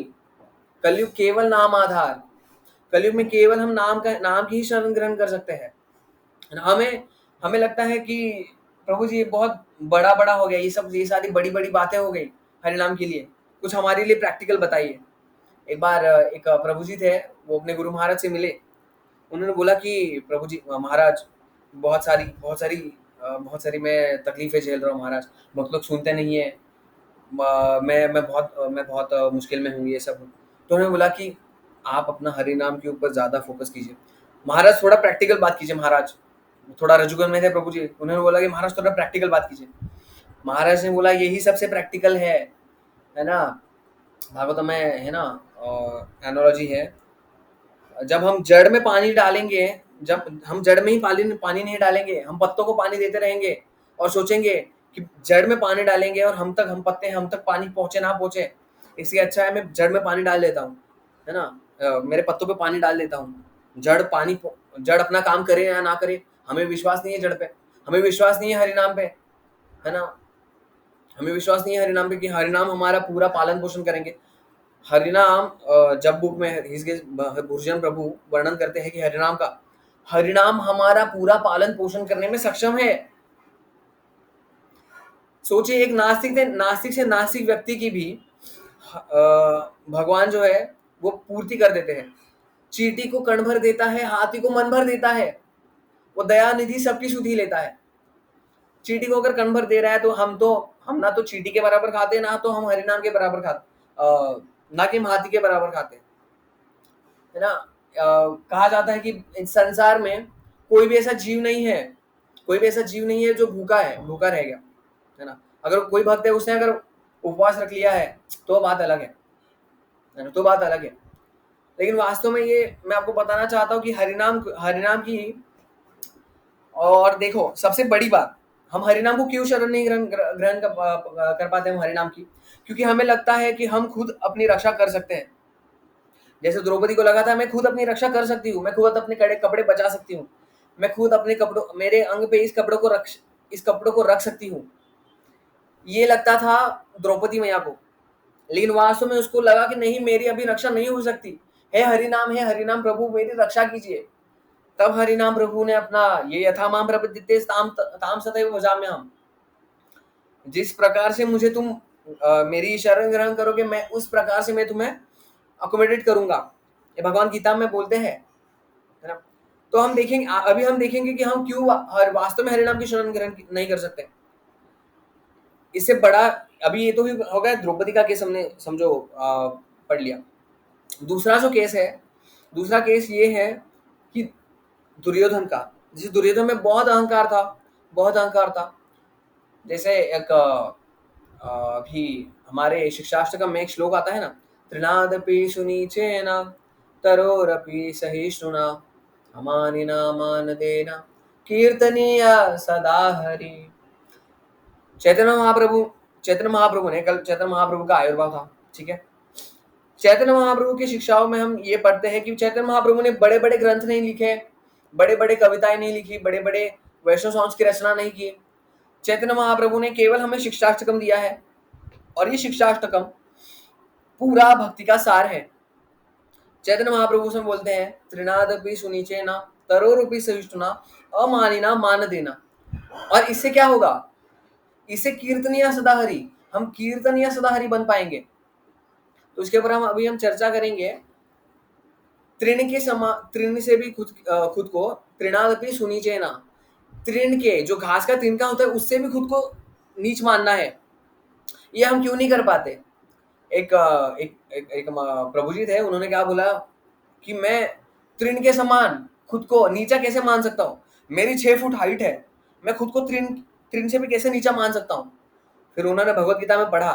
Speaker 1: कलयुग, केवल नाम आधार, कलयुग में केवल हम नाम की ही शरण ग्रहण कर सकते हैं। हमें हमें लगता है कि प्रभु जी ये बहुत बड़ा बड़ा हो गया, ये सारी बड़ी बड़ी बातें हो गई हरिनाम के लिए, कुछ हमारे लिए प्रैक्टिकल बताइए। एक बार एक प्रभु जी थे, वो अपने गुरु महाराज से मिले। उन्होंने बोला कि प्रभु जी महाराज बहुत सारी मैं तकलीफें झेल रहा हूँ महाराज, बहुत लोग सुनते नहीं है, मैं बहुत मुश्किल में हूँ ये सब। तो उन्होंने बोला कि आप अपना हरि नाम के ऊपर ज्यादा फोकस कीजिए महाराज, थोड़ा प्रैक्टिकल बात कीजिए महाराज। थोड़ा रजुगन में थे प्रभु जी, उन्होंने बोला कि महाराज थोड़ा प्रैक्टिकल बात कीजिए। महाराज ने बोला यही सबसे प्रैक्टिकल है ना। भागवत में है ना, एनोलॉजी है, जब हम जड़ में पानी डालेंगे, जब हम जड़ में ही पानी नहीं डालेंगे, हम पत्तों को पानी देते रहेंगे और सोचेंगे कि जड़ में पानी डालेंगे और हम पत्ते हम तक पानी पहुंचे ना पहुंचे, इससे अच्छा है मैं जड़ में पानी डाल देता हूँ, है ना। मेरे पत्तों पे पानी डाल देता हूँ, जड़ अपना काम करे या ना करे, हमें विश्वास नहीं है जड़ पे, हमें विश्वास नहीं है हरिनाम पे, है ना। हमें विश्वास नहीं है हरिनाम पे कि हरिनाम हमारा पूरा पालन पोषण करेंगे। हरिनाम, जब बुक में भुर्जन प्रभु वर्णन करते हैं कि हरिनाम हमारा पूरा पालन पोषण करने में सक्षम है। सोचिए एक नास्तिक से नास्तिक व्यक्ति की भी भगवान जो है वो पूर्ति कर देते हैं। चींटी को कण भर देता है, हाथी को मन भर देता है, वो दया निधि सबकी सुधि लेता है। चींटी को अगर कण भर दे रहा है तो हम ना तो चींटी के बराबर खाते हैं, ना तो हम हरिनाम के बराबर खाते, ना कि हम हाथी के बराबर खाते हैं, है ना। कहा जाता है कि इस संसार में कोई भी ऐसा जीव नहीं है, कोई भी ऐसा जीव नहीं है जो भूखा रह गया, है ना। अगर कोई भक्त है उसने अगर उपवास रख लिया है तो बात अलग है ना, तो बात अलग है। लेकिन वास्तव में ये मैं आपको बताना चाहता हूँ कि हरिनाम की, और देखो सबसे बड़ी बात, हम हरिनाम को क्यों शरण नहीं ग्रहण कर पाते हम हरिनाम की, क्योंकि हमें लगता है कि हम खुद अपनी रक्षा कर सकते हैं। जैसे द्रौपदी को लगा था मैं खुद अपनी रक्षा कर सकती हूँ, मैं खुद अपने कपड़े बचा सकती हूँ, मैं खुद अपने कपड़ों, मेरे अंग पे इस कपड़ों को रख सकती हूँ, ये लगता था द्रौपदी मैया को। लेकिन वास्तव में उसको लगा कि नहीं, मेरी अभी रक्षा नहीं हो सकती, है हरिनाम प्रभु मेरी रक्षा कीजिए। तब हरिनाम प्रभु ने अपना ये यथा माम प्रपद्यते ताम ताम सदैव भजाम्यहम्, जिस प्रकार से मुझे तुम मेरी शरण ग्रहण करोगे, मैं उस प्रकार से मैं तुम्हें अकोमोडेट करूंगा, ये भगवान गीता में बोलते हैं, है ना। तो अभी हम देखेंगे कि हम क्यों वास्तव में हरिनाम की शरण ग्रहण नहीं कर सकते। इससे बड़ा, अभी ये तो भी हो गया द्रौपदी का केस, हमने समझो पढ़ लिया। दूसरा केस ये है कि दुर्योधन का, जिस दुर्योधन में बहुत अहंकार था। जैसे एक अभी हमारे शिक्षाशास्त्र का में एक श्लोक आता है ना, त्रिनादपि सुनीचेन तरोरपि सहिष्णुना अमानिना मानदेन कीर्तनीय सदा हरि। चैतन्य महाप्रभु ने, कल चैतन्य महाप्रभु का आविर्भाव था, ठीक है। चैतन्य महाप्रभु की शिक्षाओं में हम ये पढ़ते हैं कि चैतन्य महाप्रभु ने बड़े-बड़े ग्रंथ नहीं लिखे, बड़े-बड़े कविताएँ नहीं लिखी, बड़े-बड़े वैष्णव सॉन्ग्स की रचना नहीं की। चैतन्य महाप्रभु ने केवल हमें शिक्षाष्टकम दिया है और ये शिक्षाष्टकम पूरा भक्ति का सार है। चैतन्य महाप्रभु उसमें बोलते हैं, त्रिनादपि सुनिचेना तरोरूपी सहिष्णुना अमानिना मान देना। और इससे क्या होगा? इससे कीर्तनीय सदाहरि, हम कीर्तनीय सदाहरि बन पाएंगे। तो उसके ऊपर हम चर्चा करेंगे। तृण से भी खुद को तृणादपि सुनिचेना, तृण के जो घास का तिनका होता है उससे भी खुद को नीच मानना है। ये हम क्यों नहीं कर पाते? एक प्रभु जी थे, उन्होंने क्या बोला कि मैं तृण के समान खुद को नीचा कैसे मान सकता हूँ? मेरी 6 फुट हाइट है, मैं खुद को तृण तृण से भी कैसे नीचा मान सकता हूँ? फिर उन्होंने भगवत गीता में पढ़ा,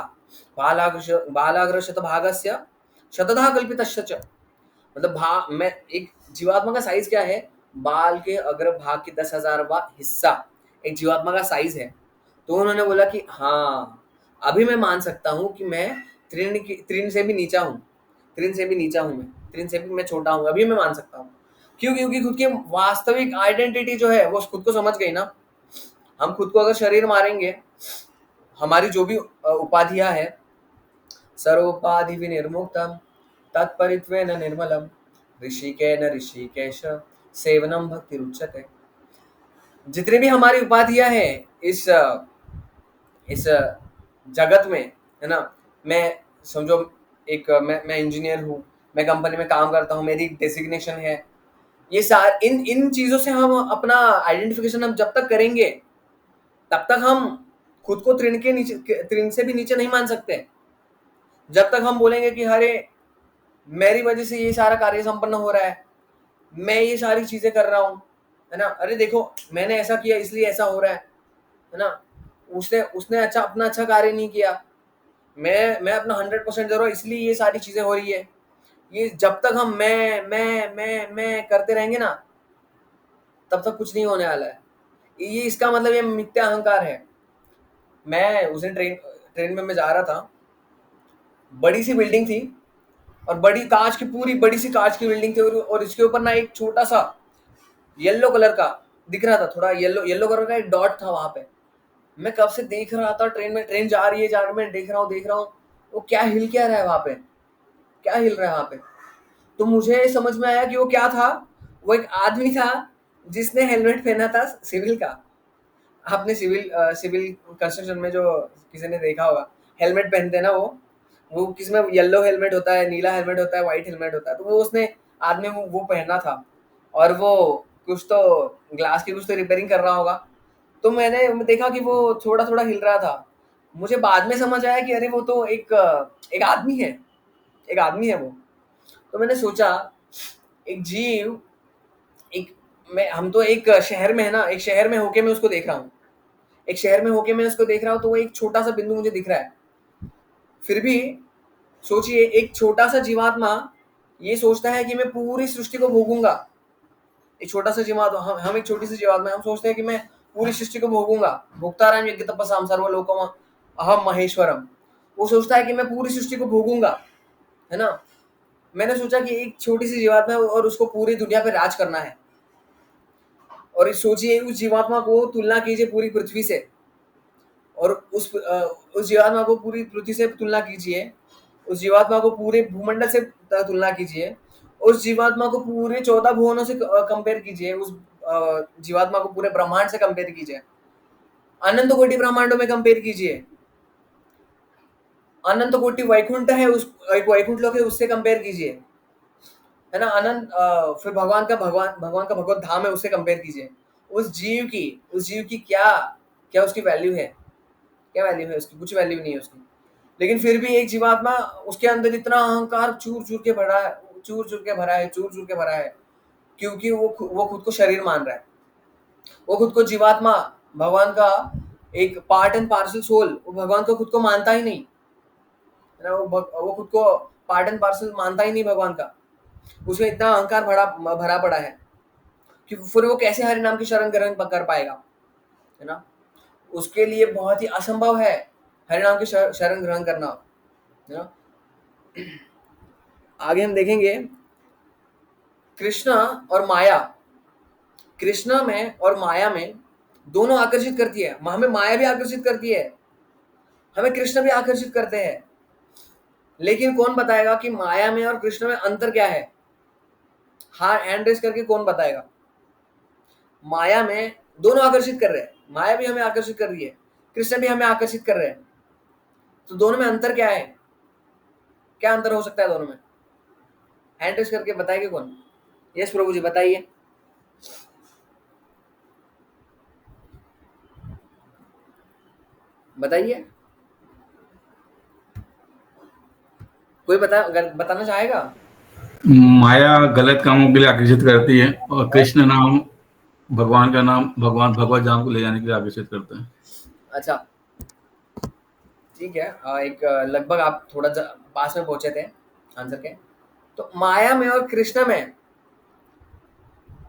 Speaker 1: बालाग्र शतभागस्य शतधा कल्पितस्य च। मतलब मैं एक जीवात्मा का साइज क्या है? बाल के अग्र भाग की 10,000वां हिस्सा एक जीवात्मा का साइज है। तो उन्होंने बोला कि हाँ, अभी मैं मान सकता हूँ कि मैं तृण से भी नीचा हूँ, तृण से भी नीचा हूँ, मैं तृण से भी मैं छोटा हूँ, अभी मैं मान सकता हूँ। क्यों? क्योंकि खुद की वास्तविक आइडेंटिटी जो है वो खुद को समझ गई ना। हम खुद को अगर शरीर मारेंगे, हमारी जो भी उपाधियां है, सर्वोपाधि विनिर्मुक्तम तत्परित्वेन निर्मलम ऋषिकेन ऋषिकेश सेवनम भक्ति रुच्यते। जितनी भी हमारी उपाधियां हैं इस जगत में, है ना, मैं समझो मैं इंजीनियर हूँ, मैं कंपनी में काम करता हूँ, मेरी डेजिग्नेशन है, ये सार इन इन चीजों से हम अपना आइडेंटिफिकेशन हम जब तक करेंगे तब तक हम खुद को तृण से भी नीचे नहीं मान सकते। जब तक हम बोलेंगे कि अरे मेरी वजह से ये सारा कार्य संपन्न हो रहा है, मैं ये सारी चीजें कर रहा हूँ, है ना, अरे देखो मैंने ऐसा किया इसलिए ऐसा हो रहा है ना, उसने उसने अपना अच्छा कार्य नहीं किया, मैं अपना 100% दे रहा हूँ इसलिए ये सारी चीजें हो रही है। ये जब तक हम मैं करते रहेंगे ना, तब तक कुछ नहीं होने वाला है। ये इसका मतलब ये मिथ्या अहंकार है। मैं उस दिन ट्रेन में मैं जा रहा था, बड़ी सी बिल्डिंग थी और बड़ी सी कांच की बिल्डिंग थी, और इसके ऊपर ना एक छोटा सा येलो कलर का दिख रहा था, थोड़ा येलो येलो कलर का एक डॉट था वहां पे। मैं कब से देख रहा था, ट्रेन जा रही है, मैं देख रहा हूँ वो क्या हिल क्या रहा है वहां पे, क्या हिल रहा है वहां पे। तो मुझे समझ में आया कि वो क्या था। वो एक आदमी था जिसने हेलमेट पहना था सिविल का। आपने सिविल कंस्ट्रक्शन में जो किसी ने देखा होगा, हेलमेट पहनते हैं ना, वो किसमें येलो हेलमेट होता है, नीला हेलमेट होता है, व्हाइट हेलमेट होता है। तो वो उसने आदमी वो पहना था, और वो कुछ तो ग्लास की कुछ तो रिपेयरिंग कर रहा होगा। तो मैंने देखा कि वो थोड़ा थोड़ा हिल रहा था। मुझे बाद में समझ आया कि अरे वो तो एक आदमी है, एक आदमी है वो। तो मैंने सोचा, एक जीव, एक मैं हम तो एक शहर में है ना, एक शहर में होके मैं उसको देख रहा हूँ, एक शहर में होके मैं उसको देख रहा हूँ, तो वो एक छोटा सा बिंदु मुझे दिख रहा है। फिर भी सोचिए, एक छोटा सा जीवात्मा ये सोचता है कि मैं पूरी सृष्टि को भोगूंगा। एक छोटा सा जीवात्मा, हम एक छोटी सी जीवात्मा, हम सोचते हैं कि मैं पूरी सृष्टि को भोगूंगा। भोक्ताराम यज्ञ तपसाम सर्वलोकम अहम महेश्वरम। वो सोचता है कि मैं पूरी सृष्टि को भोगूंगा, है ना। मैंने सोचा कि एक छोटी सी जीवात्मा है और उसको पूरी दुनिया पे राज करना है। और सोचिए, उस जीवात्मा को तुलना कीजिए पूरी पृथ्वी से, और उस जीवात्मा को पूरी पृथ्वी से तुलना कीजिए, उस जीवात्मा को पूरे भूमंडल से तुलना कीजिए, उस जीवात्मा को पूरे 14 भुवनों से कंपेयर कीजिए, उस जीवात्मा को पूरे ब्रह्मांड से कंपेयर कीजिए, अनंत कोटि ब्रह्मांडों में कंपेयर कीजिए, अनंत कोटि वैकुंठ है, उस एक वैकुंठ लोक है उससे कंपेयर कीजिए, है ना, फिर भगवान का भगवत धाम है उससे कंपेयर कीजिए। उस जीव की क्या उसकी वैल्यू है? क्या वैल्यू है उसकी? कुछ वैल्यू नहीं है उसकी। लेकिन फिर भी एक जीवात्मा, उसके अंदर इतना अहंकार चूर चूर के भरा है, चूर चूर के भरा है, क्योंकि वो खुद को शरीर मान रहा है, वो खुद को जीवात्मा, भगवान का एक पार्ट एंड पार्सल सोल, वो भगवान को खुद को मानता ही नहीं, है ना। वो खुद को पार्ट एंड पार्सल मानता ही नहीं भगवान का। उसमें इतना अहंकार भरा भरा पड़ा है कि फिर वो कैसे हरि नाम की शरण ग्रहण कर पाएगा, है ना। उसके लिए बहुत ही असंभव है हरि नाम की शरण ग्रहण करना, है ना। आगे हम देखेंगे कृष्णा और माया, कृष्णा में और माया में दोनों आकर्षित करती है। हमें माया भी आकर्षित करती है, हमें कृष्ण भी आकर्षित करते हैं। लेकिन कौन बताएगा कि माया में और कृष्ण में अंतर क्या है? हाँ, हैंड रेस करके कौन बताएगा? माया में दोनों आकर्षित कर रहे हैं, माया भी हमें आकर्षित कर रही है, कृष्ण भी हमें आकर्षित कर रहे हैं। तो दोनों में अंतर क्या है? क्या अंतर हो सकता है दोनों में? हैंड रेस करके बताएंगे कौन? यस प्रभु जी बताइए। बताइए, कोई बताना चाहेगा?
Speaker 2: माया गलत कामों के लिए आकर्षित करती है और कृष्ण नाम भगवान का नाम भगवान भगवत धाम को ले जाने के लिए आकर्षित करता है।
Speaker 1: अच्छा, ठीक है। एक लगभग आप थोड़ा पास में पहुंचे थे आंसर के। तो माया में और कृष्ण में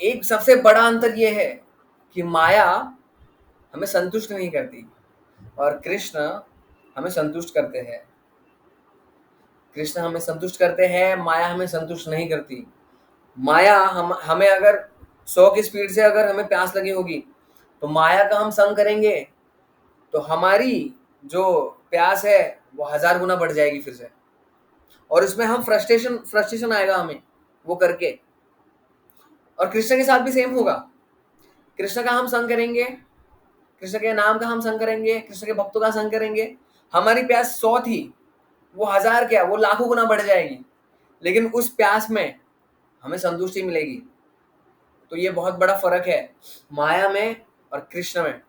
Speaker 1: एक सबसे बड़ा अंतर यह है कि माया हमें संतुष्ट नहीं करती और कृष्ण हमें संतुष्ट करते हैं। कृष्ण हमें संतुष्ट करते हैं, माया हमें संतुष्ट नहीं करती। माया हमें अगर 100 की स्पीड से अगर हमें प्यास लगी होगी तो माया का हम संग करेंगे तो हमारी जो प्यास है वो 1000 गुना बढ़ जाएगी फिर से, और इसमें हम फ्रस्ट्रेशन आएगा हमें वो करके। और कृष्ण के साथ भी सेम होगा। कृष्ण का हम संग करेंगे, कृष्ण के नाम का हम संग करेंगे, कृष्ण के भक्तों का संग करेंगे, हमारी प्यास 100 थी, वो 1000 क्या, वो लाखों गुना बढ़ जाएगी, लेकिन उस प्यास में हमें संतुष्टि मिलेगी। तो ये बहुत बड़ा फर्क है माया में और कृष्ण में।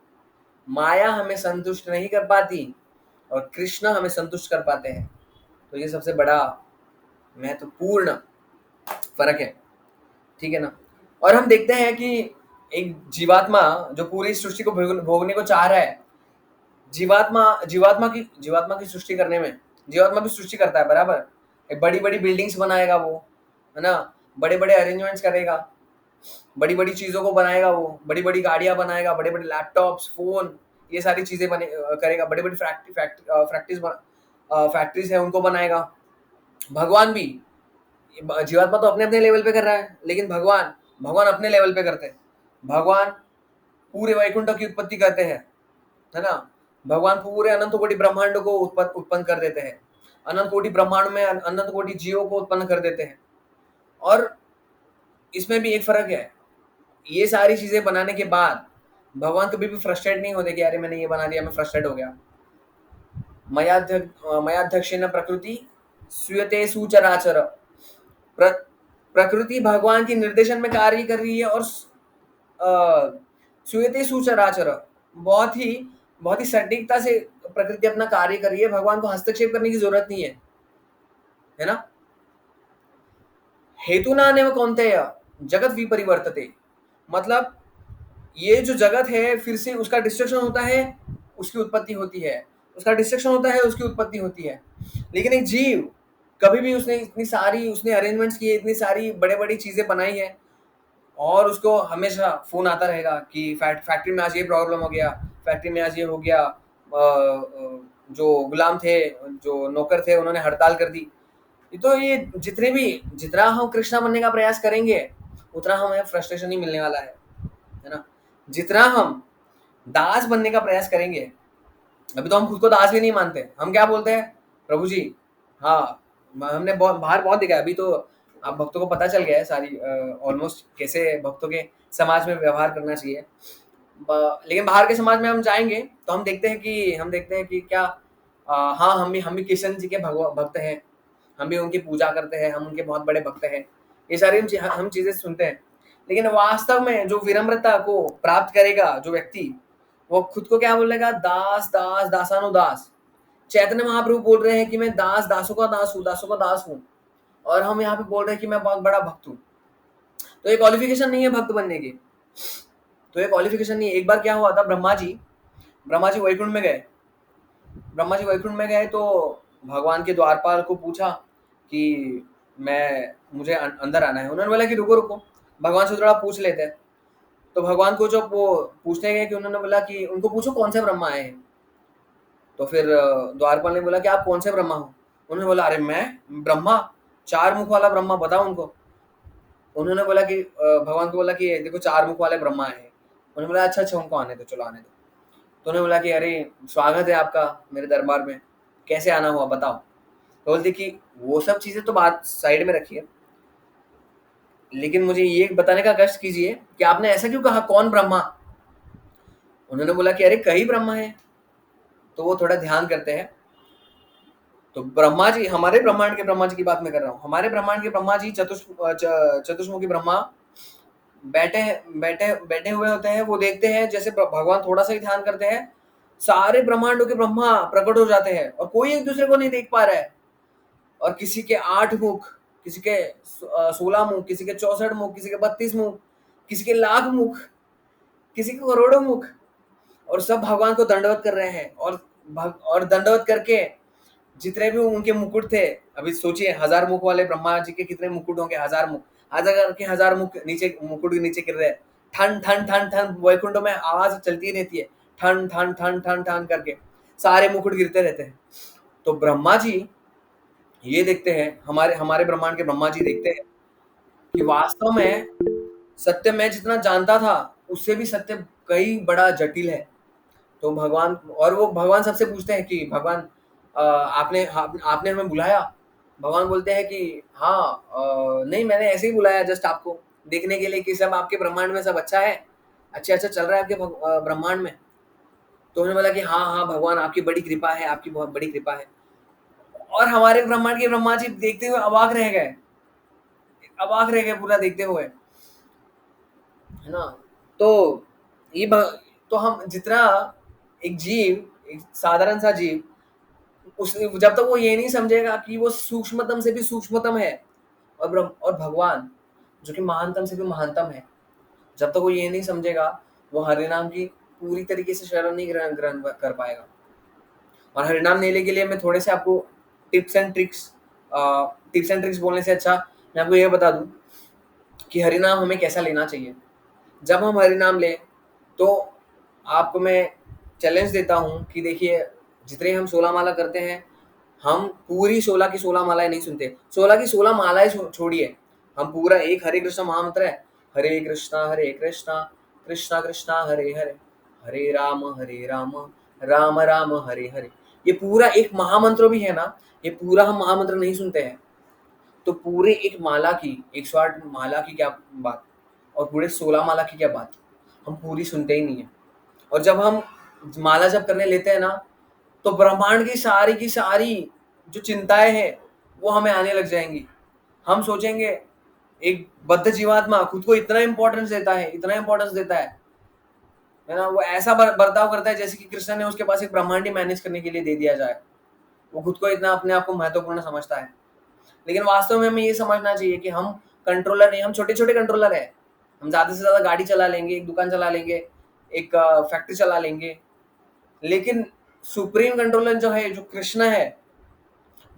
Speaker 1: माया हमें संतुष्ट नहीं कर पाती और कृष्ण हमें संतुष्ट कर पाते हैं। तो ये सबसे बड़ा महत्वपूर्ण फर्क है, ठीक है ना। और हम देखते हैं कि एक जीवात्मा जो पूरी सृष्टि को भोगने को चाह रहा है, जीवात्मा की सृष्टि करने में, जीवात्मा भी सृष्टि करता है बराबर। एक बड़ी बड़ी बिल्डिंग्स बनाएगा वो, है ना, बड़े बड़े अरेंजमेंट्स करेगा, बड़ी बड़ी चीजों को बनाएगा, वो बड़ी बड़ी गाड़ियां बनाएगा, बड़े बड़े लैपटॉप्स फोन, ये सारी चीजें करेगा, बड़ी बड़ी फैक्ट्रीज है उनको बनाएगा। भगवान भी, जीवात्मा तो अपने अपने लेवल पे कर रहा है, लेकिन भगवान भगवान अपने लेवल पे करते हैं। भगवान पूरे वैकुंठ की उत्पत्ति करते हैं, है ना। भगवान पूरे अनंत कोटि ब्रह्मांड को उत्पन्न कर देते हैं, अनंत कोटि ब्रह्मांड में अनंत कोटि जीवों को उत्पन्न कर देते हैं। और इसमें भी एक फर्क है, ये सारी चीजें बनाने के बाद भगवान कभी भी फ्रस्ट्रेट नहीं होते कि अरे मैंने ये बना दिया, मैं फ्रस्ट्रेट हो गया। मयाध्यक्षेण प्रकृति स्वीयते सुचराचर। प्र, प्रकृति भगवान के निर्देशन में कार्य कर रही है और स्वीयते सुचराचर, बहुत ही सटीकता से प्रकृति अपना कार्य कर रही है। भगवान को हस्तक्षेप करने की जरूरत नहीं है ना। हेतुना नेव कौन्तेय जगत विपरिवर्तते, मतलब ये जो जगत है फिर से उसका डिस्ट्रक्शन होता है, उसकी उत्पत्ति होती है, उसका डिस्ट्रक्शन होता है, उसकी उत्पत्ति होती है। लेकिन एक जीव कभी भी उसने अरेंजमेंट्स किए, इतनी सारी बड़े बड़ी चीजें बनाई है, और उसको हमेशा फोन आता रहेगा कि फैक्ट्री में आज ये प्रॉब्लम हो गया, फैक्ट्री में आज ये हो गया, जो गुलाम थे, जो नौकर थे, उन्होंने हड़ताल कर दी। तो ये जितना हम कृष्णा बनने का प्रयास करेंगे उतना हमें फ्रस्ट्रेशन ही मिलने वाला है ना। जितना हम दास बनने का प्रयास करेंगे, अभी तो हम खुद को दास भी नहीं मानते, हम क्या बोलते हैं, प्रभु जी, हाँ, हमने बाहर बहुत देखा है। अभी तो आप भक्तों को पता चल गया है सारी ऑलमोस्ट कैसे भक्तों के समाज में व्यवहार करना चाहिए। लेकिन बाहर के समाज में हम जाएंगे तो हम देखते हैं कि क्या, हाँ, हम भी कृष्ण जी के भक्त हैं, हम भी उनकी पूजा करते हैं, हम उनके बहुत बड़े भक्त हैं, ये सारी हम चीजें सुनते हैं। लेकिन वास्तव में जो विनम्रता को प्राप्त करेगा जो व्यक्ति, वो खुद को क्या बोलेगा, दास दास दासानुदास। चैतन्य महाप्रभु बोल रहे हैं कि मैं दास दासों का दास हूँ, दासों का दास हूँ, और हम यहाँ पे बोल रहे हैं कि मैं बहुत बड़ा भक्त हूँ। तो ये क्वालिफिकेशन नहीं है भक्त बनने की, तो ये क्वालिफिकेशन नहीं है। एक बार क्या हुआ था, ब्रह्मा जी वैकुंठ में गए। तो भगवान के द्वारपाल को पूछा कि मुझे अंदर आना है। उन्होंने बोला कि रुको रुको, भगवान से थोड़ा पूछ लेते हैं। तो भगवान को जब वो पूछने गए कि उन्होंने बोला कि उनको पूछो कौन से ब्रह्मा आए हैं। तो फिर द्वारपाल ने बोला कि आप कौन से ब्रह्मा हो। उन्होंने बोला अरे मैं ब्रह्मा, 4 मुख वाला ब्रह्मा बताओ उनको। उन्होंने बोला कि भगवान को बोला कि देखो 4 मुख वाले ब्रह्मा हैं। उन्होंने बोला अच्छा, अच्छा उनको आने दो, चलो आने दो। तो उन्होंने बोला कि अरे स्वागत है आपका मेरे दरबार में, कैसे आना हुआ बताओ। तो बोलते कि वो सब चीज़ें तो बात साइड में रखिए, लेकिन मुझे ये बताने का कष्ट कीजिए कि आपने ऐसा क्यों कहा, कौन ब्रह्मा? उन्होंने बोला कि अरे कई ब्रह्मा हैं। तो वो थोड़ा ध्यान करते हैं, तो ब्रह्मा जी, हमारे ब्रह्मांड के ब्रह्मा जी की बात मैं कर रहा हूँ। हमारे ब्रह्मांड के ब्रह्मा जी चतुष्मुखी ब्रह्मा बैठे बैठे बैठे हुए होते हैं। वो देखते हैं जैसे भगवान थोड़ा सा ही ध्यान करते हैं, सारे ब्रह्मांडों के ब्रह्मा प्रकट हो जाते हैं और कोई एक दूसरे को नहीं देख पा रहा है। और किसी के 8 मुख, किसी के 16 मुख, किसी के 64 मुख, किसी के 32 मुख, किसी के लाख मुख, किसी के करोड़ों मुख, और सब भगवान को दंडवत कर रहे हैं। और दंडवत करके जितने भी उनके मुकुट थे, अभी सोचिए 1000 मुख वाले ब्रह्मा जी के कितने मुकुट होंगे, 1000 मुख, 1000 के 1000 मुख नीचे, मुकुट के नीचे गिर रहे हैं। ठन ठन ठन ठन वैकुंठ में आवाज चलती रहती है, ठन ठन ठन ठन ठन करके सारे मुकुट गिरते रहते हैं। तो ब्रह्मा जी ये देखते हैं, हमारे हमारे ब्रह्मांड के ब्रह्मा जी देखते हैं कि वास्तव में सत्य मैं जितना जानता था उससे भी सत्य कई बड़ा जटिल है। तो भगवान, और वो भगवान सबसे पूछते हैं कि भगवान आपने हमें बुलाया? भगवान बोलते हैं कि हाँ, नहीं मैंने ऐसे ही बुलाया जस्ट आपको देखने के लिए कि सब आपके ब्रह्मांड में सब अच्छा है, अच्छा अच्छा चल रहा है आपके ब्रह्मांड में। तो उन्होंने बोला कि हाँ हाँ भगवान आपकी बड़ी कृपा है, आपकी बहुत बड़ी कृपा है। और हमारे ब्रह्मांड के ब्रह्मा जी देखते हुए अवाक रह गए, अवाक रह गए पूरा देखते हुए, है ना। तो ये तो हम जितना, एक जीव, एक साधारण सा जीव, उस जब तक वो ये नहीं समझेगा कि वो सूक्ष्मतम से भी सूक्ष्मतम है, और और भगवान जो कि महानतम से भी महानतम है, जब तक वो ये नहीं समझेगा वो हरिनाम की पूरी तरीके से शरण नहीं ग्रहण ग्रहण कर पाएगा। और हरिनाम लेने के लिए मैं थोड़े से आपको tips and tricks, tips and tricks बोलने से अच्छा मैं आपको ये बता दूं कि हरिनाम हमें कैसा लेना चाहिए। जब हम हरिनाम लें तो आपको मैं चैलेंज देता हूँ कि देखिए, जितने हम 16 माला करते हैं, हम पूरी 16 की 16 मालाएं नहीं सुनते, 16 की 16 मालाएं छोड़िए, हम पूरा एक हरे कृष्ण महामंत्र है, हरे कृष्णा कृष्णा कृष्णा हरे हरे, हरे राम राम राम हरे हरे, ये पूरा एक महामंत्र भी है ना, ये पूरा हम महामंत्र नहीं सुनते हैं। तो पूरे एक माला की 108 माला की क्या बात, और पूरे 16 माला की क्या बात, हम पूरी सुनते ही नहीं है। और जब हम माला जब करने लेते हैं ना, तो ब्रह्मांड की सारी जो चिंताएं हैं वो हमें आने लग जाएंगी। हम सोचेंगे एक बद्ध जीवात्मा खुद को इतना इंपॉर्टेंस देता है, इतना इंपॉर्टेंस देता है ना, वो ऐसा बर्ताव करता है जैसे कि कृष्ण ने उसके पास एक ब्रह्मांड ही मैनेज करने के लिए दे दिया जाए। वो खुद को इतना अपने आप को महत्वपूर्ण समझता है, लेकिन वास्तव में हमें ये समझना चाहिए कि हम कंट्रोलर नहीं, हम छोटे छोटे कंट्रोलर है। हम ज्यादा से ज्यादा गाड़ी चला लेंगे, एक दुकान चला लेंगे, एक फैक्ट्री चला लेंगे, लेकिन सुप्रीम कंट्रोलर जो है, जो कृष्ण है,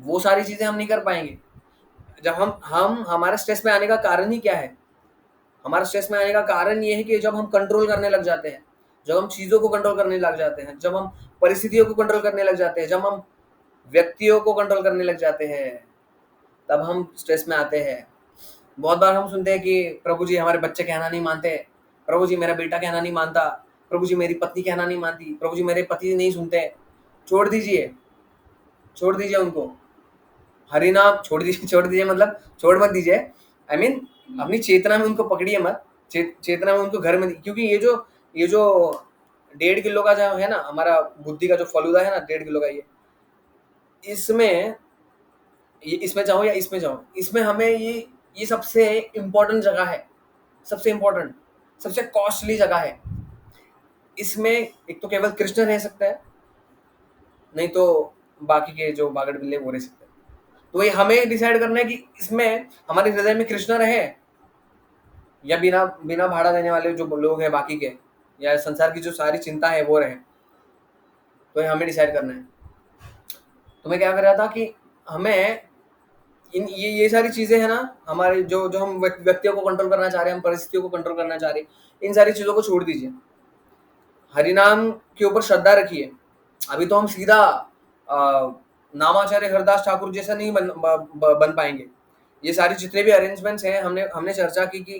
Speaker 1: वो सारी चीजें हम नहीं कर पाएंगे। जब हम हमारे स्ट्रेस में आने का कारण ही क्या है? हमारे स्ट्रेस में आने का कारण ये है कि जब हम कंट्रोल करने लग जाते हैं, जब हम चीजों को कंट्रोल करने लग जाते हैं, जब हम परिस्थितियों को कंट्रोल करने लग जाते हैं, जब हम व्यक्तियों को कंट्रोल करने लग जाते हैं, तब हम स्ट्रेस में आते हैं। बहुत बार हम सुनते हैं कि प्रभु जी हमारे बच्चे कहना नहीं मानते, प्रभु जी मेरा बेटा कहना नहीं मानता, प्रभु जी मेरी पत्नी कहना नहीं मानती, प्रभु जी मेरे पति नहीं सुनते। छोड़ दीजिए, छोड़ दीजिए उनको। हरिनाम छोड़ दीजिए मतलब छोड़ मत दीजिए, आई मीन अपनी चेतना में उनको पकड़िए मत, चेतना में उनको घर में, क्योंकि ये जो 1.5 किलो का जो है ना, हमारा बुद्धि का जो फलूदा है ना, 1.5 किलो का, इसमें ये इसमें जाओ या इसमें जाओ, इसमें हमें ये सबसे इम्पोर्टेंट जगह है, सबसे इम्पोर्टेंट, सबसे कॉस्टली जगह है। इसमें एक तो केवल कृष्ण रह सकता है, नहीं तो बाकी के जो बागड़ बिल्ले वो रह सकते हैं। तो ये हमें डिसाइड करना है कि इसमें हमारे हृदय में कृष्ण रहे, या बिना बिना भाड़ा देने वाले जो लोग हैं बाकी के, या संसार की जो सारी चिंता है वो रहे। तो ये हमें डिसाइड करना है। तो मैं क्या कर रहा था कि हमें इन ये सारी चीजें है ना, हमारे जो जो हम व्यक्तियों को कंट्रोल करना चाह रहे हैं, हम परिस्थितियों को कंट्रोल करना चाह रहे हैं, इन सारी चीजों को छोड़ दीजिए। हरिनाम के ऊपर श्रद्धा रखिए। अभी तो हम सीधा नामाचार्य हरदास ठाकुर जैसा नहीं बन पाएंगे, ये सारी जितने भी अरेंजमेंट्स हैं, हमने हमने चर्चा की कि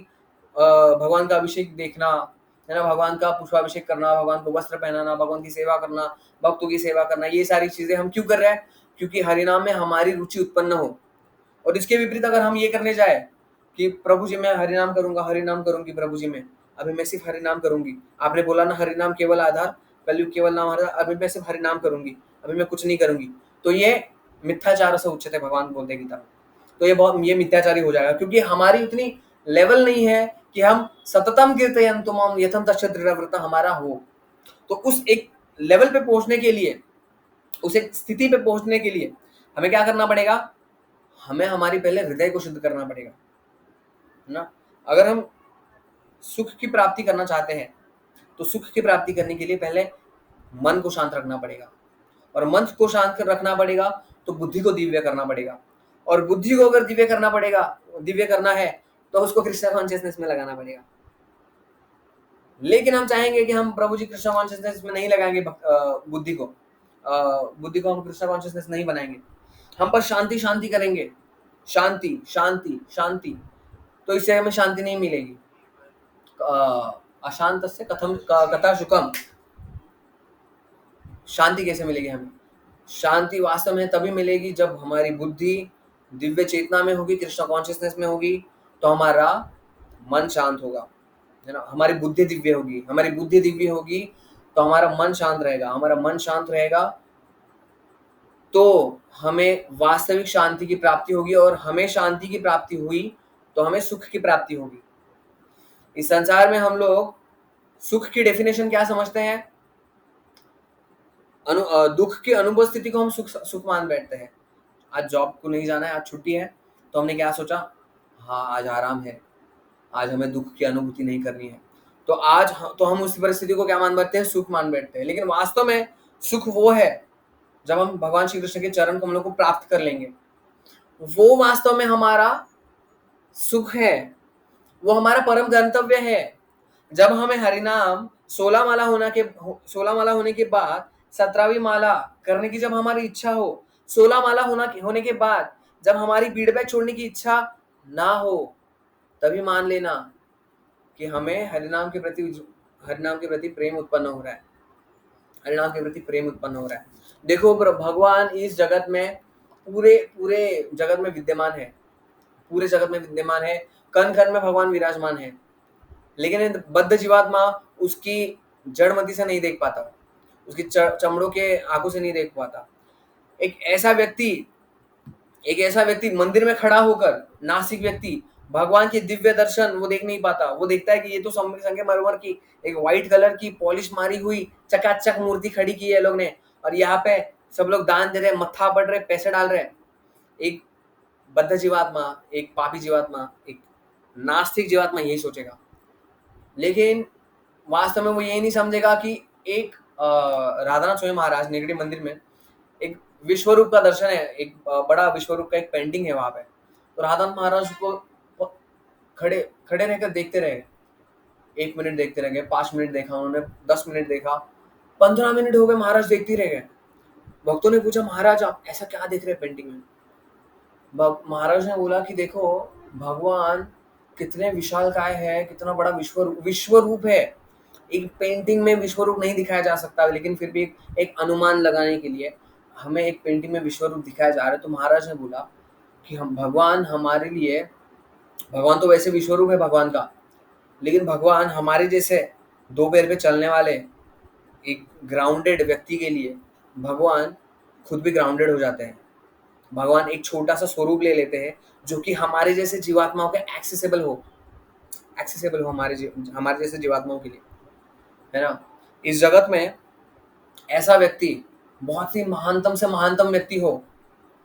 Speaker 1: भगवान का अभिषेक देखना, है ना? भगवान का पुष्पाभिषेक करना, भगवान को वस्त्र पहनाना, भगवान की सेवा करना, भक्तों की सेवा करना, ये सारी चीज़ें हम क्यों कर रहे हैं? क्योंकि हरिनाम में हमारी रुचि उत्पन्न हो। और इसके विपरीत अगर हम ये करने जाए कि प्रभु जी मैं हरिनाम करूँगा, हरिनाम करूँगी प्रभु जी मैं, अभी मैं सिर्फ़ हरिनाम करूँगी। आपने बोला ना हरिनाम केवल आधार, कलयुग केवल नाम आधार, अभी मैं सिर्फ़ हरिनाम करूँगी, अभी मैं कुछ नहीं करूँगी। तो ये मिथ्याचारस्य उच्यते भगवान बोलते हैं गीता में। तो ये मिथ्याचारी हो जाएगा क्योंकि हमारी उतनी लेवल नहीं है कि हम सततम कीर्तयन्तु मां यथं तस्य दृढ़व्रतः हमारा हो। तो उस एक लेवल पे पहुँचने के लिए, उस एक स्थिति पे पहुँचने के लिए हमें क्या करना पड़ेगा? हमें हमारी पहले हृदय को शुद्ध करना पड़ेगा, है ना? अगर हम सुख की प्राप्ति करना चाहते हैं, तो सुख की प्राप्ति करने के लिए पहले मन को शांत रखना पड़ेगा और मन को शांत रखना पड़ेगा, तो बुद्धि को दिव्य करना पड़ेगा और बुद्धि को अगर दिव्य करना है, तो उसको कृष्ण कॉन्शियसनेस में लगाना पड़ेगा। लेकिन हम चाहेंगे कि हम प्रभु जी कृष्ण कॉन्शियसनेस में नहीं लगाएंगे बुद्धि को हम कृष्ण कॉन्शियसनेस नहीं बनाएंगे। हम बस शांति शांति करेंगे, शांति शांति शांति, तो इससे हमें शांति नहीं मिलेगी। अशांत से कथम कथा सुखम, शांति कैसे मिलेगी हमें? शांति वास्तव में तभी मिलेगी जब हमारी बुद्धि दिव्य चेतना में होगी, कृष्ण कॉन्शियसनेस में होगी, तो हमारा मन शांत होगा, है ना? हमारी बुद्धि दिव्य होगी, हमारी बुद्धि दिव्य होगी तो हमारा मन शांत रहेगा, हमारा मन शांत रहेगा तो हमें वास्तविक शांति की प्राप्ति होगी और हमें शांति की प्राप्ति हुई तो हमें सुख की प्राप्ति होगी। इस संसार में हम लोग सुख की डेफिनेशन क्या समझते हैं? दुख की अनुपस्थिति को हम सुख सुख मान बैठते हैं। आज जॉब को नहीं जाना है, आज छुट्टी है, तो हमने क्या सोचा? हाँ, आज आराम है, आज हमें दुख की अनुभूति नहीं करनी है। तो तो हम उस परिस्थिति को क्या मान बैठते हैं? सुख मान बैठते हैं। लेकिन वास्तव में सुख वो है जब हम भगवान श्री कृष्ण के चरण कमलों को प्राप्त कर लेंगे। वो वास्तव में हमारा सुख है, वो हमारा परम गंतव्य है। जब हमें हरिनाम 16 माला होने के बाद 17वीं माला करने की जब हमारी इच्छा हो, 16 माला होने के बाद जब हमारी भीड़ बैग छोड़ने की इच्छा ना हो, तभी मान लेना कि हमें हरिनाम के प्रति प्रेम उत्पन्न हो रहा है। हरिनाम के प्रति प्रेम उत्पन्न हो रहा है। देखो भगवान इस जगत में पूरे पूरे जगत में विद्यमान है, पूरे जगत में विद्यमान है, कण कण में भगवान विराजमान है। लेकिन बद्ध जीवात्मा उसकी जड़मति से नहीं देख पाता, उसकी चमड़ों के आंखों से नहीं देख पाता। एक ऐसा व्यक्ति मंदिर में खड़ा होकर, नास्तिक व्यक्ति, भगवान के दिव्य दर्शन वो देख नहीं पाता। वो देखता है कि ये तो संगमरमर की एक व्हाइट कलर की पॉलिश मारी हुई चकाचक मूर्ति खड़ी की है लोग ने, और यहाँ पे सब लोग दान दे रहे, मत्था पड़ रहे, पैसे डाल रहे। एक बद्ध जीवात्मा, एक पापी जीवात्मा, एक नास्तिक जीवात्मा यही सोचेगा। लेकिन वास्तव में वो ये नहीं समझेगा कि एक राधानाथ स्वामी महाराज नेगड़ी मंदिर में एक विश्वरूप का दर्शन है, एक बड़ा विश्वरूप का एक पेंटिंग है वहां पे। तो राधानाथ महाराज को खड़े खड़े रहकर देखते रहे, 1 मिनट देखते रह गए, 5 मिनट देखा उन्होंने, 10 मिनट देखा, 15 मिनट हो गए, महाराज देखते रह गए। भक्तों ने पूछा, महाराज आप ऐसा क्या देख रहे हैं पेंटिंग में? महाराज ने बोला कि देखो भगवान कितने विशालकाय है, कितना बड़ा विश्वरूप है। एक पेंटिंग में विश्वरूप नहीं दिखाया जा सकता, लेकिन फिर भी एक अनुमान लगाने के लिए हमें एक पेंटिंग में विश्वरूप दिखाया जा रहा है। तो महाराज ने बोला कि हम भगवान हमारे लिए, भगवान तो वैसे विश्वरूप है भगवान का, लेकिन भगवान हमारे जैसे 2 पैर पे चलने वाले एक ग्राउंडेड व्यक्ति के लिए भगवान खुद भी ग्राउंडेड हो जाते हैं। भगवान एक छोटा सा स्वरूप ले लेते हैं जो कि हमारे जैसे जीवात्माओं के एक्सेसिबल हो हमारे जैसे जीवात्माओं के लिए, है ना? इस जगत में ऐसा व्यक्ति बहुत ही महानतम से महानतम व्यक्ति हो,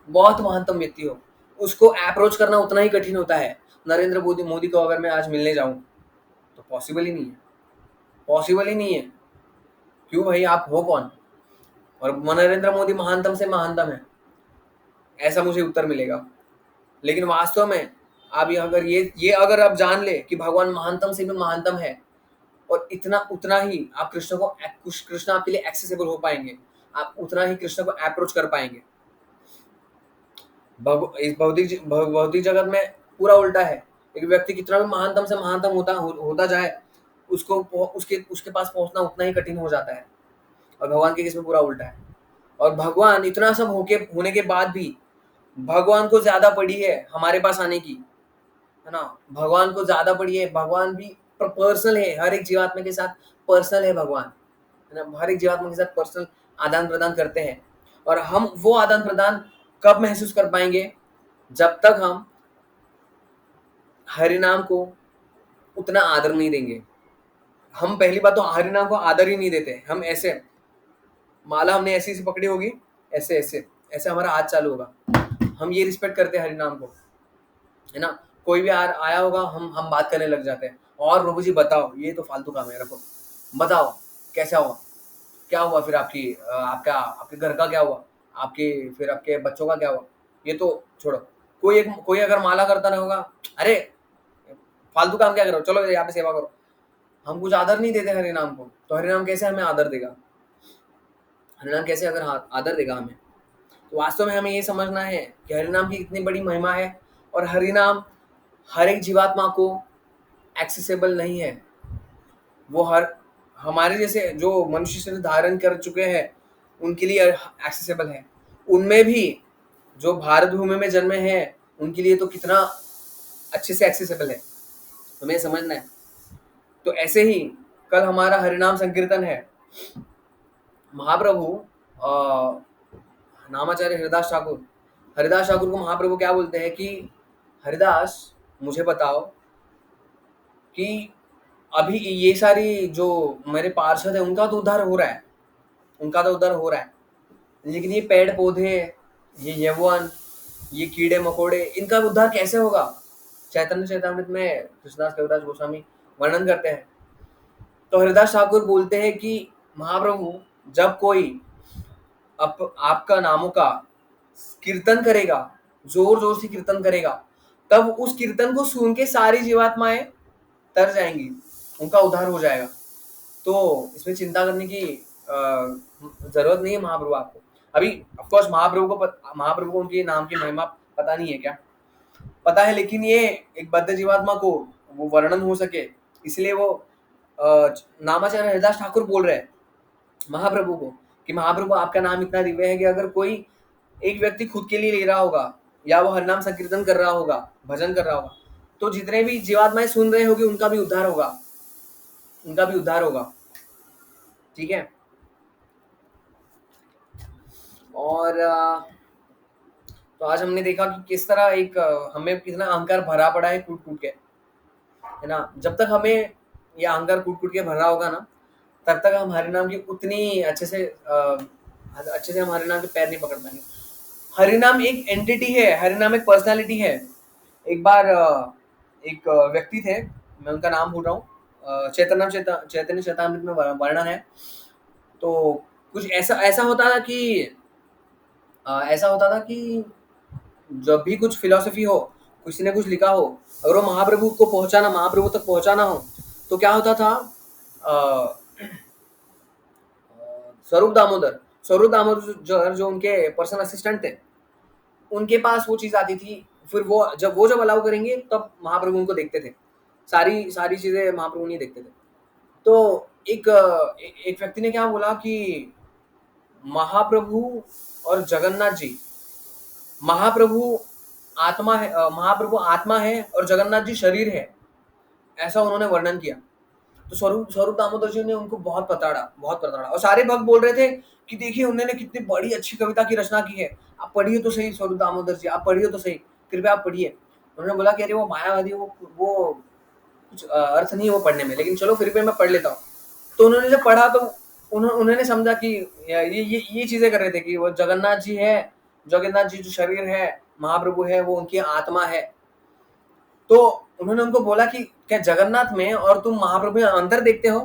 Speaker 1: बहुत महानतम व्यक्ति हो, उसको अप्रोच करना उतना ही कठिन होता है। नरेंद्र मोदी को अगर मैं आज मिलने जाऊं तो पॉसिबल ही नहीं है, पॉसिबल ही नहीं है। क्यों भाई, आप हो कौन? और नरेंद्र मोदी महानतम से महानतम है, ऐसा मुझे उत्तर मिलेगा। लेकिन वास्तव में आप अगर आप जान ले कि भगवान महानतम से भी महानतम है, और उतना ही आप कृष्ण आपके लिए एक्सेसिबल हो पाएंगे, आप उतना ही कृष्ण को अप्रोच कर पाएंगे। इस भौतिक जगत में पूरा उल्टा है। एक व्यक्ति कितना भी महानतम से महानतम होता जाए, उसको उसके उसके पास पहुंचना उतना ही कठिन हो जाता है। और भगवान के केस में पूरा उल्टा है। और भगवान इतना सब होने के बाद भी भगवान को ज्यादा पड़ी है हमारे पास आने की, है ना। भगवान को ज्यादा पड़ी है, भगवान भी पर्सनल है, हर एक जीवात्मा के साथ पर्सनल है भगवान, है ना। हर एक जीवात्मा के साथ पर्सनल आदान प्रदान करते हैं। और हम वो आदान प्रदान कब महसूस कर पाएंगे? जब तक हम हरिनाम को उतना आदर नहीं देंगे। हम पहली बात तो हरिनाम को आदर ही नहीं देते। हम ऐसे माला हमने ऐसी ऐसी पकड़ी होगी, ऐसे ऐसे ऐसे हमारा हाथ चालू होगा, हम ये रिस्पेक्ट करते हैं हरिनाम को, है ना। कोई भी आया होगा, हम बात करने लग जाते हैं। और प्रभु जी बताओ, ये तो फालतू काम है, रखो, बताओ कैसा हुआ, क्या हुआ, फिर आपके घर का क्या हुआ, फिर आपके बच्चों का क्या हुआ, ये तो छोड़ो। कोई अगर माला करता ना होगा, अरे फालतू काम क्या करो, चलो यहाँ पे सेवा करो। हम कुछ आदर नहीं देते हरिनाम को, तो हरिनाम कैसे हमें आदर देगा? हरिनाम कैसे अगर आदर देगा हमें? तो वास्तव में हमें ये समझना है कि हरिनाम की इतनी बड़ी महिमा है, और हरिनाम हर एक जीवात्मा को एक्सेसिबल नहीं है। वो हमारे जैसे जो मनुष्य शरीर धारण कर चुके हैं उनके लिए एक्सेसिबल है। उनमें भी जो भारत भूमि में जन्मे हैं उनके लिए तो कितना अच्छे से एक्सेसिबल है, हमें समझना है। तो ऐसे ही कल हमारा हरिनाम संकीर्तन है। महाप्रभु नामाचार्य हरिदास ठाकुर को महाप्रभु क्या बोलते हैं कि हरिदास, मुझे बताओ कि अभी ये सारी जो मेरे पार्षद है उनका तो उद्धार हो रहा है, लेकिन ये पेड़ पौधे, ये यौवन, ये कीड़े मकोड़े, इनका उद्धार कैसे होगा? चैतन्य चैतामृत में कृष्णदास कविराज गोस्वामी वर्णन करते हैं। तो हरिदास ठाकुर बोलते हैं कि महाप्रभु, जब कोई आपका नामों का कीर्तन करेगा, जोर जोर से कीर्तन करेगा, तब उस कीर्तन को सुन के सारी जीवात्माएं तर जाएंगी, उनका उद्धार हो जाएगा। तो इसमें चिंता करने की जरूरत नहीं है महाप्रभु आपको। अभी ऑफकोर्स महाप्रभु को उनके नाम की महिमा पता नहीं है क्या? पता है, लेकिन ये एक बद्ध जीवात्मा को वो वर्णन हो सके, इसलिए वो नामाचार्य हरिदास ठाकुर बोल रहे हैं महाप्रभु को कि महाप्रभु, आपका नाम इतना दिव्य है कि अगर कोई एक व्यक्ति खुद के लिए ले रहा होगा, या वो हरिनाम संकीर्तन कर रहा होगा, भजन कर रहा होगा, तो जितने भी जीवात्माएं सुन रहे होगी उनका भी उद्धार होगा। ठीक है। और तो आज हमने देखा कि किस तरह हमें कितना अहंकार भरा पड़ा है कूट कूट के, है ना। जब तक हमें यह अहंकार कूट कूट के भरा होगा ना, तब तक हम हरिनाम की उतनी अच्छे से हम हरिनाम के पैर नहीं पकड़ पाएंगे। हरिनाम एक एंटिटी है, हरिनाम एक पर्सनालिटी है। एक बार एक व्यक्ति थे, मैं उनका नाम भूल रहा हूँ, चैतन्य चैतामृत में वर्णन है। तो कुछ ऐसा होता था कि जब भी कुछ फिलॉसफी हो, किसी ने कुछ लिखा हो, अगर वो महाप्रभु तक पहुंचाना हो, तो क्या होता था, स्वरूप दामोदर जो उनके पर्सनल असिस्टेंट थे, उनके पास वो चीज आती थी। फिर जब अलाउ करेंगे तब महाप्रभु उनको देखते थे, सारी सारी चीजें महाप्रभु नहीं देखते थे। तो एक व्यक्ति ने क्या बोला कि महाप्रभु और जगन्नाथ जी, महाप्रभु महाप्रभु आत्मा है और जगन्नाथ जी शरीर है, ऐसा उन्होंने वर्णन किया। तो स्वरूप दामोदर जी ने उनको बहुत प्रताड़ा। और सारे भक्त बोल रहे थे कि देखिए उन्होंने कितनी बड़ी अच्छी कविता की रचना की है, आप पढ़िए तो सही, स्वरूप दामोदर जी आप पढ़िए तो सही, कृपया आप पढ़िए। उन्होंने बोला कि अरे वो मायावादी, वो कुछ अर्थ नहीं है वो पढ़ने में, लेकिन चलो फिर भी मैं पढ़ लेता हूँ। तो उन्होंने जब पढ़ा तो उन्होंने समझा कि ये चीजें कर रहे थे कि वो जगन्नाथ जी जो शरीर है, महाप्रभु है, वो उनकी आत्मा है। तो उन्होंने उनको बोला कि क्या जगन्नाथ में और तुम महाप्रभु में अंतर देखते हो?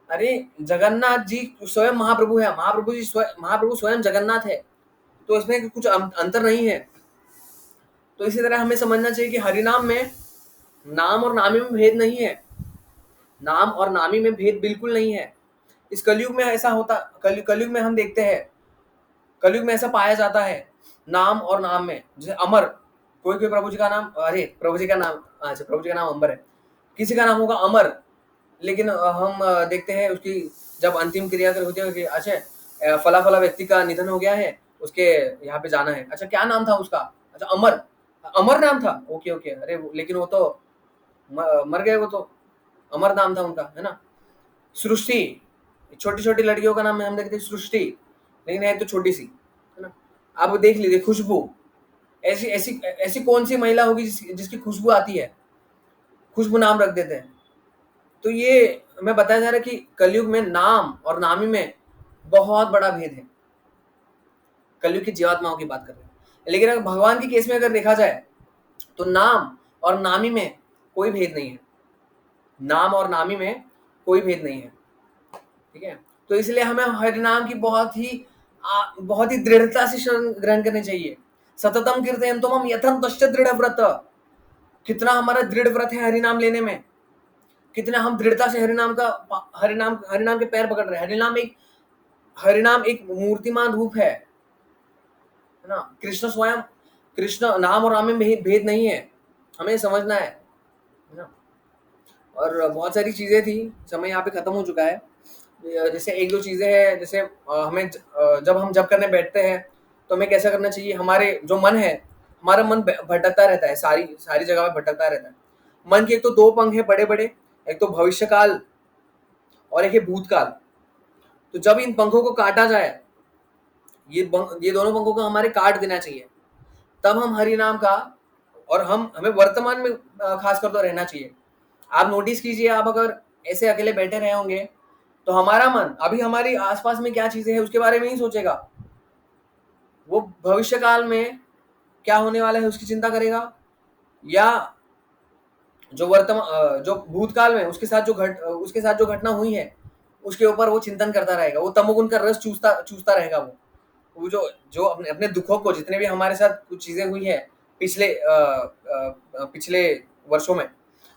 Speaker 1: अरे जगन्नाथ जी स्वयं महाप्रभु है, महाप्रभु स्वयं जगन्नाथ है, तो इसमें कुछ अंतर नहीं है। तो इसी तरह हमें समझना चाहिए कि हरिनाम में नाम और नामी में भेद नहीं है, नाम और नामी में भेद बिल्कुल नहीं है। इस कलयुग में ऐसा होता, कलयुग में हम देखते हैं, कलयुग में ऐसा पाया जाता है नाम और नाम में जैसे अमर, कोई प्रभु जी का नाम, अरे प्रभु जी का नाम, अच्छा प्रभु जी का नाम अंबर है, किसी का नाम होगा अमर, लेकिन हम देखते हैं उसकी जब अंतिम क्रिया कर होती है कि अच्छा फला फला व्यक्ति का निधन हो गया है, उसके यहाँ पे जाना है, अच्छा क्या नाम था उसका, अच्छा अमर, अमर नाम था, ओके ओके, अरे लेकिन वो तो मर गए, वो तो अमर नाम था उनका, है ना। सृष्टि, छोटी छोटी लड़कियों का नाम हम देखते हैं सृष्टि, लेकिन है तो छोटी सी, है ना। आप देख लीजिए खुशबू, ऐसी ऐसी ऐसी कौन सी महिला होगी जिसकी खुशबू आती है, खुशबू नाम रख देते हैं। तो ये हमें बताया जा रहा है कि कलयुग में नाम और नामी में बहुत बड़ा भेद है। कलयुग की जीवात्माओं की बात कर रहे हैं, लेकिन अगर भगवान के केस में अगर देखा जाए तो नाम और नामी में कोई भेद नहीं है, नाम और नामी में कोई भेद नहीं है, ठीक है। तो इसलिए हमें हरिनाम की बहुत ही दृढ़ता से शरण ग्रहण करनी चाहिए। सततम कीर्तयन्तम हम यथंतश्च दृढ़ व्रत, कितना हमारा दृढ़ व्रत है हरिनाम लेने में, कितना हम दृढ़ता से हरिनाम हरिनाम के पैर पकड़ रहे हैं। हरिनाम एक मूर्तिमान रूप है ना। कृष्ण स्वयं, कृष्ण नाम और नाम में भेद नहीं है, हमें समझना है ना। और बहुत सारी चीजें थी, समय यहाँ पे खत्म हो चुका है। जैसे एक दो चीजें हैं, जैसे जब हम जब करने बैठते हैं तो हमें कैसा करना चाहिए, हमारे जो मन है, हमारा मन भटकता रहता है, सारी सारी जगह में भटकता रहता है। मन के एक तो दो पंख है बड़े बड़े, एक तो भविष्य काल और एक है भूतकाल। तो जब इन पंखों को काटा जाए, ये दोनों पंखों को हमारे काट देना चाहिए, तब हम हरि नाम का, और हमें वर्तमान में खासकर तो रहना चाहिए। आप नोटिस कीजिए, आप अगर ऐसे अकेले बैठे रहे होंगे तो हमारा मन अभी हमारी आसपास में क्या चीजें हैं उसके बारे में ही सोचेगा, वो भविष्य काल में क्या होने वाला है उसकी चिंता करेगा, या जो भूतकाल में उसके साथ जो घटना हुई है उसके ऊपर वो चिंतन करता रहेगा, वो तमोगुण का रस चूसता चूसता रहेगा। वो जो जो अपने अपने दुखों को, जितने भी हमारे साथ कुछ चीजें हुई है पिछले वर्षों में,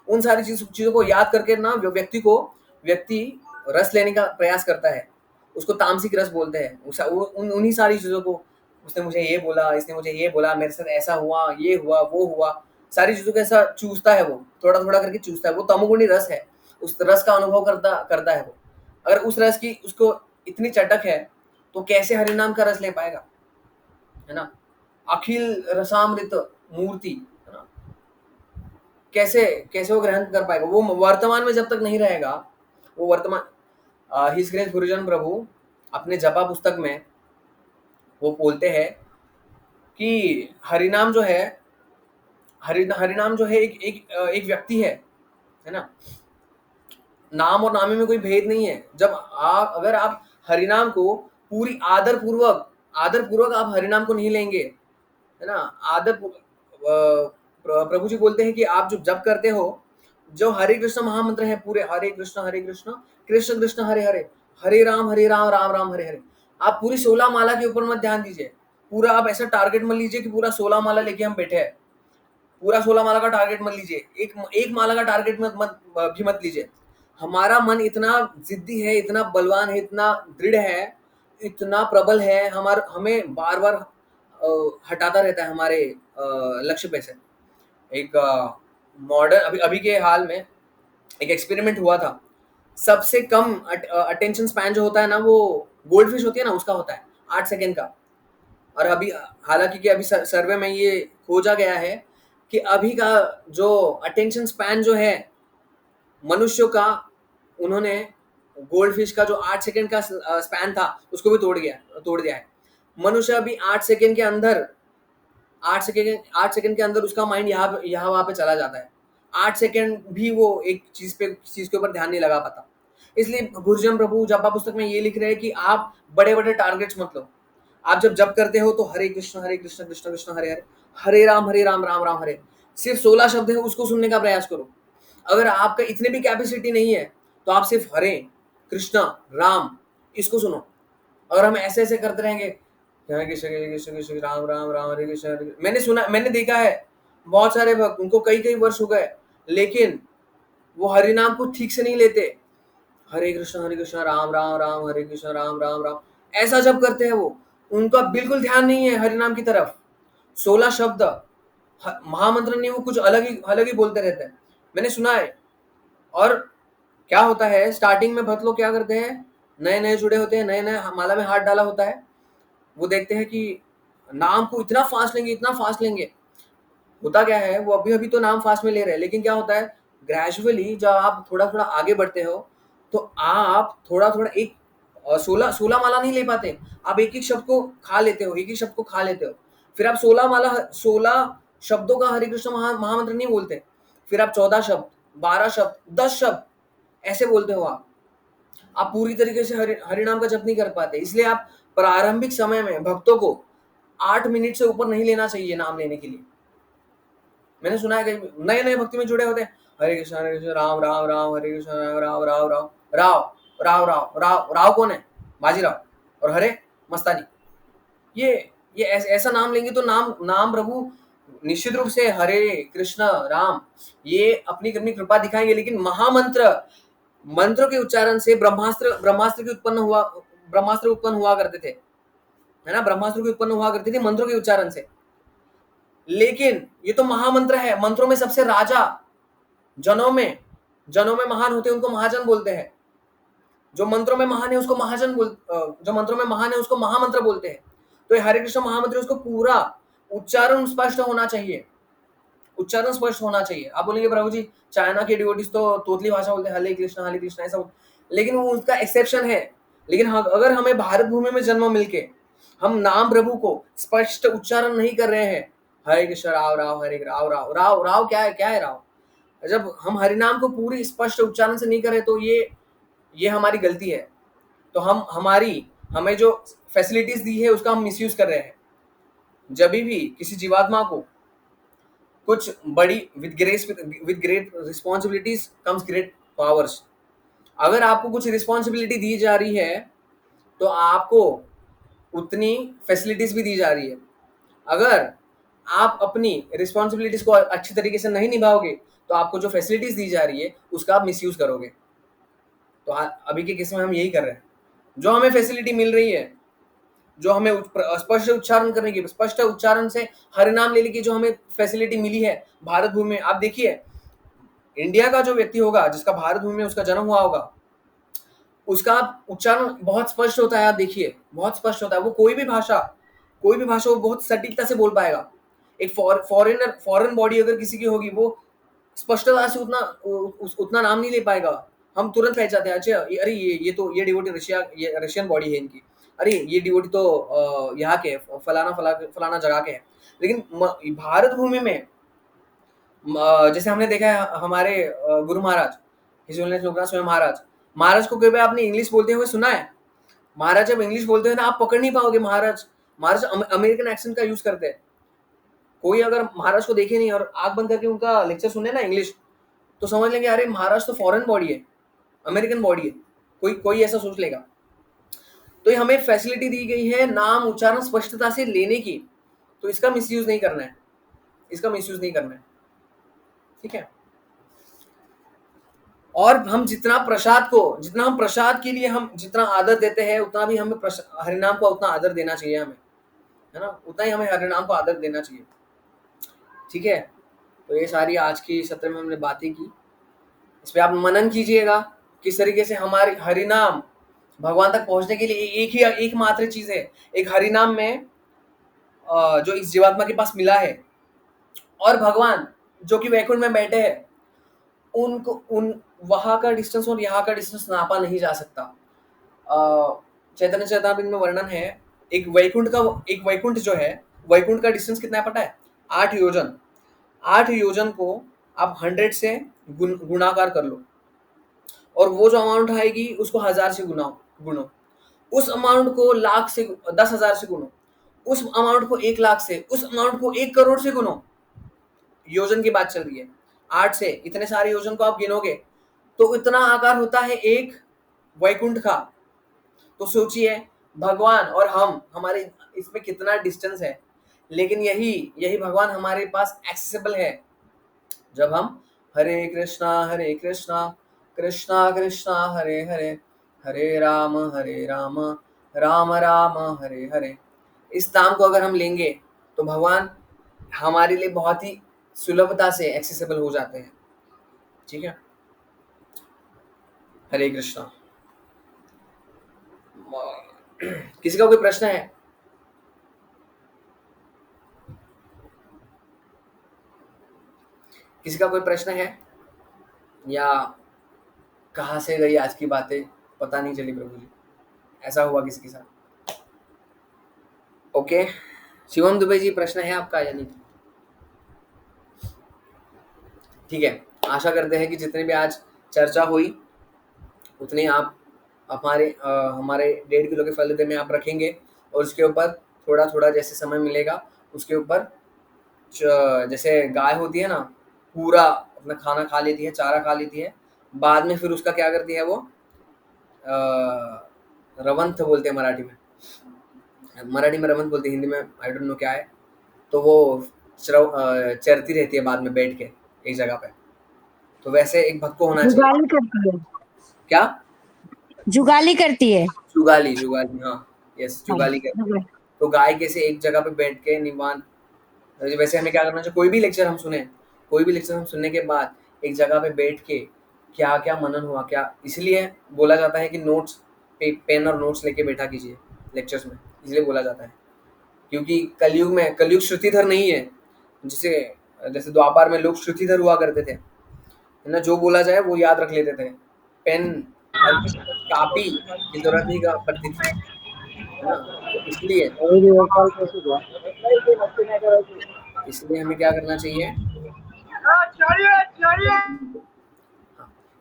Speaker 1: उन सारी चीजों को याद करके ना व्यक्ति रस लेने का प्रयास करता है। उसको तामसिक रस बोलते हैं। उन्हीं सारी चीजों को, उसने मुझे ये बोला, इसने मुझे ये बोला, मेरे साथ ऐसा हुआ, ये हुआ, वो हुआ, सारी चीजों को ऐसा चूसता है, वो थोड़ा थोड़ा करके चूसता है। वो तमोगुणी रस है, उस रस का अनुभव करता करता है वो। अगर उस रस की उसको इतनी चटक है तो कैसे हरिनाम का रस ले पाएगा, है ना। अखिल रसामृत मूर्ति, है ना, कैसे कैसे वो ग्रहण कर पाएगा, वो वर्तमान में जब तक नहीं रहेगा। वो वर्तमान हिज ग्रेस गुरुजन प्रभु अपने जपा पुस्तक में वो बोलते हैं कि हरिनाम जो है, हरिनाम जो है एक व्यक्ति है ना। नाम और नामे में कोई भेद नहीं है। अगर आप हरिनाम को पूरी आदर पूर्वक आप हरिनाम को नहीं लेंगे, है ना, प्रभु जी बोलते हैं कि आप जो जप करते हो, जो हरे कृष्ण महामंत्र है पूरे, हरे कृष्ण कृष्ण कृष्ण हरे हरे, हरे राम राम राम हरे हरे, आप पूरी 16 माला के ऊपर मत ध्यान दीजिए। पूरा आप ऐसा टारगेट मत लीजिए कि पूरा 16 माला लेके हम बैठे हैं। पूरा 16 माला का टारगेट मत लीजिए, एक माला का टारगेट मत लीजिए। हमारा मन इतना जिद्दी है, इतना बलवान है, इतना दृढ़ है, इतना प्रबल है, हमें बार बार हटाता रहता है हमारे लक्ष्य पे से। एक मॉडर्न अभी अभी के हाल में एक एक्सपेरिमेंट हुआ था। सबसे कम अटेंशन स्पैन जो होता है ना, वो गोल्ड फिश होती है ना, उसका होता है 8 सेकेंड का। और अभी हालांकि कि अभी सर्वे में ये खोजा गया है कि अभी का जो अटेंशन स्पैन जो है मनुष्यों का, उन्होंने गोल्ड फिश का जो 8 सेकेंड का स्पैन था उसको भी तोड़ दिया है। मनुष्य अभी 8 सेकेंड के अंदर 8 सेकेंड के अंदर उसका माइंड यहाँ वहां पे चला जाता है। 8 सेकेंड भी वो एक चीज के ऊपर ध्यान नहीं लगा पाता। इसलिए गुरुजन प्रभु जपा पुस्तक में ये लिख रहे हैं कि आप बड़े बड़े टारगेट्स मत लो। आप जब जप करते हो तो हरे कृष्ण कृष्ण कृष्ण हरे हरे, हरे राम राम राम हरे, सिर्फ 16 शब्द है उसको सुनने का प्रयास करो। अगर आपका इतने भी कैपेसिटी नहीं है तो आप सिर्फ हरे कृष्ण राम इसको सुनो। अगर हम ऐसे ऐसे करते रहेंगे, हरे कृष्ण कृष्ण कृष्ण राम राम राम हरे कृष्ण मैंने देखा है बहुत सारे भक्त, उनको कई कई वर्ष हो गए, लेकिन वो हरि नाम को ठीक से नहीं लेते। हरे कृष्ण राम राम राम हरे कृष्ण राम राम राम ऐसा जब करते हैं वो, उनका बिल्कुल ध्यान नहीं है हरि नाम की तरफ। 16 शब्द महामंत्र नहीं, वो कुछ अलग ही बोलते रहते हैं, मैंने सुना है। और क्या होता है, स्टार्टिंग में भक्त लोग क्या करते हैं, नए नए जुड़े होते हैं, नए नए माला में हाथ डाला होता है, वो देखते हैं कि नाम को इतना फास्ट लेंगे, इतना फास्ट लेंगे। होता क्या है, वो अभी अभी तो नाम फास्ट में ले रहे हैं, लेकिन क्या होता है, ग्रेजुअली जब आप थोड़ा थोड़ा आगे बढ़ते हो, तो आप थोड़ा थोड़ा एक 16 माला नहीं ले पाते, आप एक एक शब्द को खा लेते हो, एक एक शब्द को खा लेते हो। फिर आप 16 शब्दों का हरे कृष्ण महामंत्र नहीं बोलते, फिर आप 14 शब्द, 12 शब्द, 10 शब्द ऐसे बोलते हो। आप पूरी तरीके से हरिनाम का जप नहीं कर पाते। इसलिए आप प्रारंभिक समय में भक्तों को 8 मिनट से ऊपर नहीं लेना चाहिए नाम लेने के लिए। मैंने सुना है कि नए नए भक्ति में जुड़े होते हैं, हरे कृष्ण राम राम राम, हरे कृष्ण राम राम राम राम राव राव राव राव राव कौन है, बाजीराव, और हरे मस्तानी। ये ऐसा नाम लेंगे तो नाम नाम प्रभु निश्चित रूप से हरे कृष्ण राम ये अपनी अपनी कृपा दिखाएंगे, लेकिन महामंत्र, मंत्रों के उच्चारण से ब्रह्मास्त्र उत्पन्न हुआ करते थे, है ना, ब्रह्मास्त्र की उत्पन्न हुआ करती थी मंत्रों के उच्चारण से। लेकिन ये तो महामंत्र है, मंत्रों में सबसे राजा, जनों में महान होते हैं उनको महाजन बोलते हैं। जो मंत्रों में महान है उसको जो मंत्रों में महान है उसको महामंत्र बोलते हैं। तो ये हरे कृष्ण महामंत्र, उसको पूरा उच्चारण स्पष्ट होना चाहिए, उच्चारण स्पष्ट होना चाहिए। आप बोलेंगे प्रभु जी चाइना के डिवोटीज तो तोतली भाषा बोलते हैं, हरे कृष्णा ऐसा, लेकिन वो उसका एक्सेप्शन है। लेकिन अगर हमें भारत भूमि में जन्म मिलके हम नाम प्रभु को स्पष्ट उच्चारण नहीं कर रहे हैं, हरे कृष्ण राव राव, हरे राव राव राव राव, क्या है राव, जब हम हरिनाम को पूरी स्पष्ट उच्चारण से नहीं कर रहे, तो ये हमारी गलती है। तो हमें जो फैसिलिटीज दी है उसका हम मिसयूज कर रहे हैं। जब भी किसी जीवात्मा को कुछ बड़ी with great responsibilities comes great powers. अगर आपको कुछ रिस्पॉन्सिबिलिटी दी जा रही है तो आपको उतनी फैसिलिटीज भी दी जा रही है। अगर आप अपनी रिस्पॉन्सिबिलिटीज को अच्छी तरीके से नहीं निभाओगे तो आपको जो फैसिलिटीज दी जा रही है उसका आप मिसयूज करोगे। तो अभी के केस में हम यही कर रहे हैं। जो हमें फैसिलिटी मिल रही है, जो हमें स्पष्ट उच्चारण करने की, स्पष्ट उच्चारण से हरिनाम लेने की जो हमें फैसिलिटी मिली है भारत भूमि में, आप देखिए इंडिया का जो व्यक्ति होगा जिसका भारत भूमि में उसका जन्म हुआ होगा, उसका उच्चारण बहुत स्पष्ट होता है। आप देखिए बहुत स्पष्ट होता है, वो कोई भी भाषा वो बहुत सटीकता से बोल पाएगा। एक फॉरेन बॉडी अगर किसी की होगी, वो स्पष्टता से उतना नाम नहीं ले पाएगा। हम तुरंत पहचानते हैं, अच्छा अरे ये डिवोटी ये रशियन बॉडी है इनकी, अरे ये डिवोटी तो यहाँ के फलाना जगह के हैं। लेकिन भारत भूमि में जैसे हमने देखा है हमारे गुरु महाराज हिज होलीनेस लोकनाथ स्वयं महाराज को कभी आपने इंग्लिश बोलते हुए सुना है? महाराज जब इंग्लिश बोलते हैं ना, आप पकड़ नहीं पाओगे। महाराज अमेरिकन एक्सेंट का यूज करते हैं। कोई अगर महाराज को देखे नहीं और आंख बंद करके उनका लेक्चर सुने ना इंग्लिश, तो समझ लेंगे अरे महाराज तो फॉरेन बॉडी है, अमेरिकन बॉडी है, कोई ऐसा सोच लेगा। तो ये हमें फैसिलिटी दी गई है नाम उच्चारण स्पष्टता से लेने की, तो इसका मिसयूज नहीं करना है, ठीक है। और हम जितना हम प्रसाद के लिए हम जितना आदर देते हैं, उतना भी हमें हरिनाम को उतना आदर देना चाहिए हमें, है ना, उतना ही हमें हरिनाम को आदर देना चाहिए, ठीक है। तो ये सारी आज की सत्र में हमने बातें की, इस पे आप मनन कीजिएगा किस तरीके से हमारे हरिनाम भगवान तक पहुंचने के लिए एक मात्र चीज है, एक हरिनाम में जो इस जीवात्मा के पास मिला है, और भगवान जो कि वैकुंठ में बैठे हैं, उन वहां का डिस्टेंस और यहाँ का डिस्टेंस नापा नहीं जा सकता। चैतन्य चेतावनी में वर्णन है, एक वैकुंठ जो है, वैकुंठ का डिस्टेंस कितना है पता है? 8 योजन। 8 योजन को आप 100 से गुणाकार कर लो, और वो जो अमाउंट आएगी उसको 1000 से गुणो, उस अमाउंट को लाख से 10,000 से गुणो, उस अमाउंट को 1 लाख से, उस अमाउंट को 1 करोड़ से गुणो। योजन की बात चल रही है। 8 से इतने सारे योजन को आप गिनोगे तो इतना आकार होता है एक वैकुंठ का। तो सोचिए भगवान और हमारे इसमें कितना डिस्टेंस है, लेकिन यही भगवान हमारे पास एक्सेसिबल है जब हम हरे कृष्णा कृष्णा कृष्णा हरे हरे, हरे राम राम राम हरे हरे, इस नाम को अगर हम लेंगे तो भगवान हमारे लिए बहुत ही सुलभता से एक्सेसिबल हो जाते हैं। ठीक है, हरे कृष्णा। किसी का कोई प्रश्न है? किसी का कोई प्रश्न है? या कहाँ से गई आज की बातें पता नहीं चली प्रभु जी, ऐसा हुआ किसी के साथ? ओके, शिवम दुबे जी प्रश्न है आपका या नहीं? ठीक है, आशा करते हैं कि जितनी भी आज चर्चा हुई उतनी आप हमारे 1.5 किलो के फलदे में आप रखेंगे और उसके ऊपर थोड़ा थोड़ा जैसे समय मिलेगा उसके ऊपर जैसे गाय होती है ना, पूरा अपना खाना खा लेती है, चारा खा लेती है, बाद में फिर उसका क्या करती है वो, रवंथ बोलते हैं मराठी में, रवंथ बोलते हैं, हिंदी में आई डोंट नो क्या है। तो वो चरती रहती है बाद में बैठ के एक जगह पे। तो वैसे एक भक्त को होना चाहिए।
Speaker 3: जुगाली करती है।
Speaker 1: क्या?
Speaker 3: जुगाली करती है।
Speaker 1: जुगाली, जुगाली, हाँ, यस, जुगाली करती है।
Speaker 3: हाँ,
Speaker 1: तो गाय कैसे एक जगह पे बैठ के निवान, वैसे हमें क्या करना चाहिए, कोई भी लेक्चर हम सुने, कोई भी लेक्चर हम सुनने के बाद एक जगह पे बैठ के क्या क्या मनन हुआ, क्या, इसलिए बोला जाता है कि नोट्स पेन और नोट्स लेके बैठा कीजिए लेक्चर्स में, इसलिए बोला जाता है क्योंकि कलयुग श्रुतिधर नहीं है, जिसे जैसे द्वापर में लोग श्रुतिधर हुआ करते थे, है ना, जो बोला जाए वो याद रख लेते थे, पेन और कापी की जरूरत नहीं पड़ती थी, है ना, तो इसलिए हमें क्या करना चाहिए,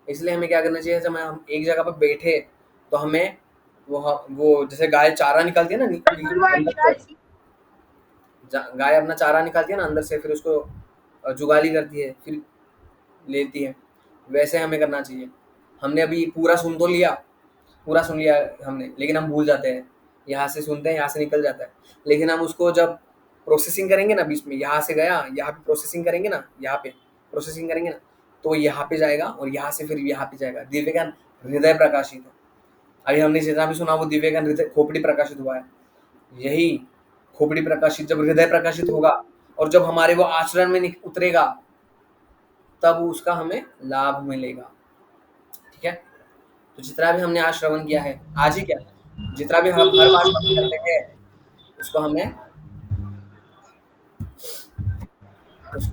Speaker 1: इसलिए हमें क्या करना चाहिए, जब हम एक जगह पर बैठे तो हमें वो जैसे गाय चारा निकालती है ना अंदर से, गाय अपना चारा निकालती है ना अंदर से, फिर उसको जुगाली करती है, फिर लेती है, वैसे हमें करना चाहिए। हमने अभी पूरा सुन तो लिया, पूरा सुन लिया हमने, लेकिन हम भूल जाते हैं, यहाँ से सुनते हैं, यहाँ से निकल जाता है, लेकिन हम उसको जब प्रोसेसिंग करेंगे ना, बीच में यहाँ से गया, यहाँ पे प्रोसेसिंग करेंगे ना, यहाँ पे प्रोसेसिंग करेंगे ना, तो यहाँ पे जाएगा और यहाँ से फिर यहाँ पे जाएगा। दिव्य ज्ञान हृदय प्रकाशित है, अभी हमने जितना भी सुना वो दिव्य ज्ञान हृदय खोपड़ी प्रकाशित हुआ है। यही खोपड़ी प्रकाशित जब हृदय प्रकाशित होगा और जब हमारे वो आचरण में उतरेगा तब उसका हमें लाभ मिलेगा। ठीक है, तो जितना भी हमने आज श्रवण किया है, आज ही क्या, जितना भी हम हर बार श्रवण करते हैं उसको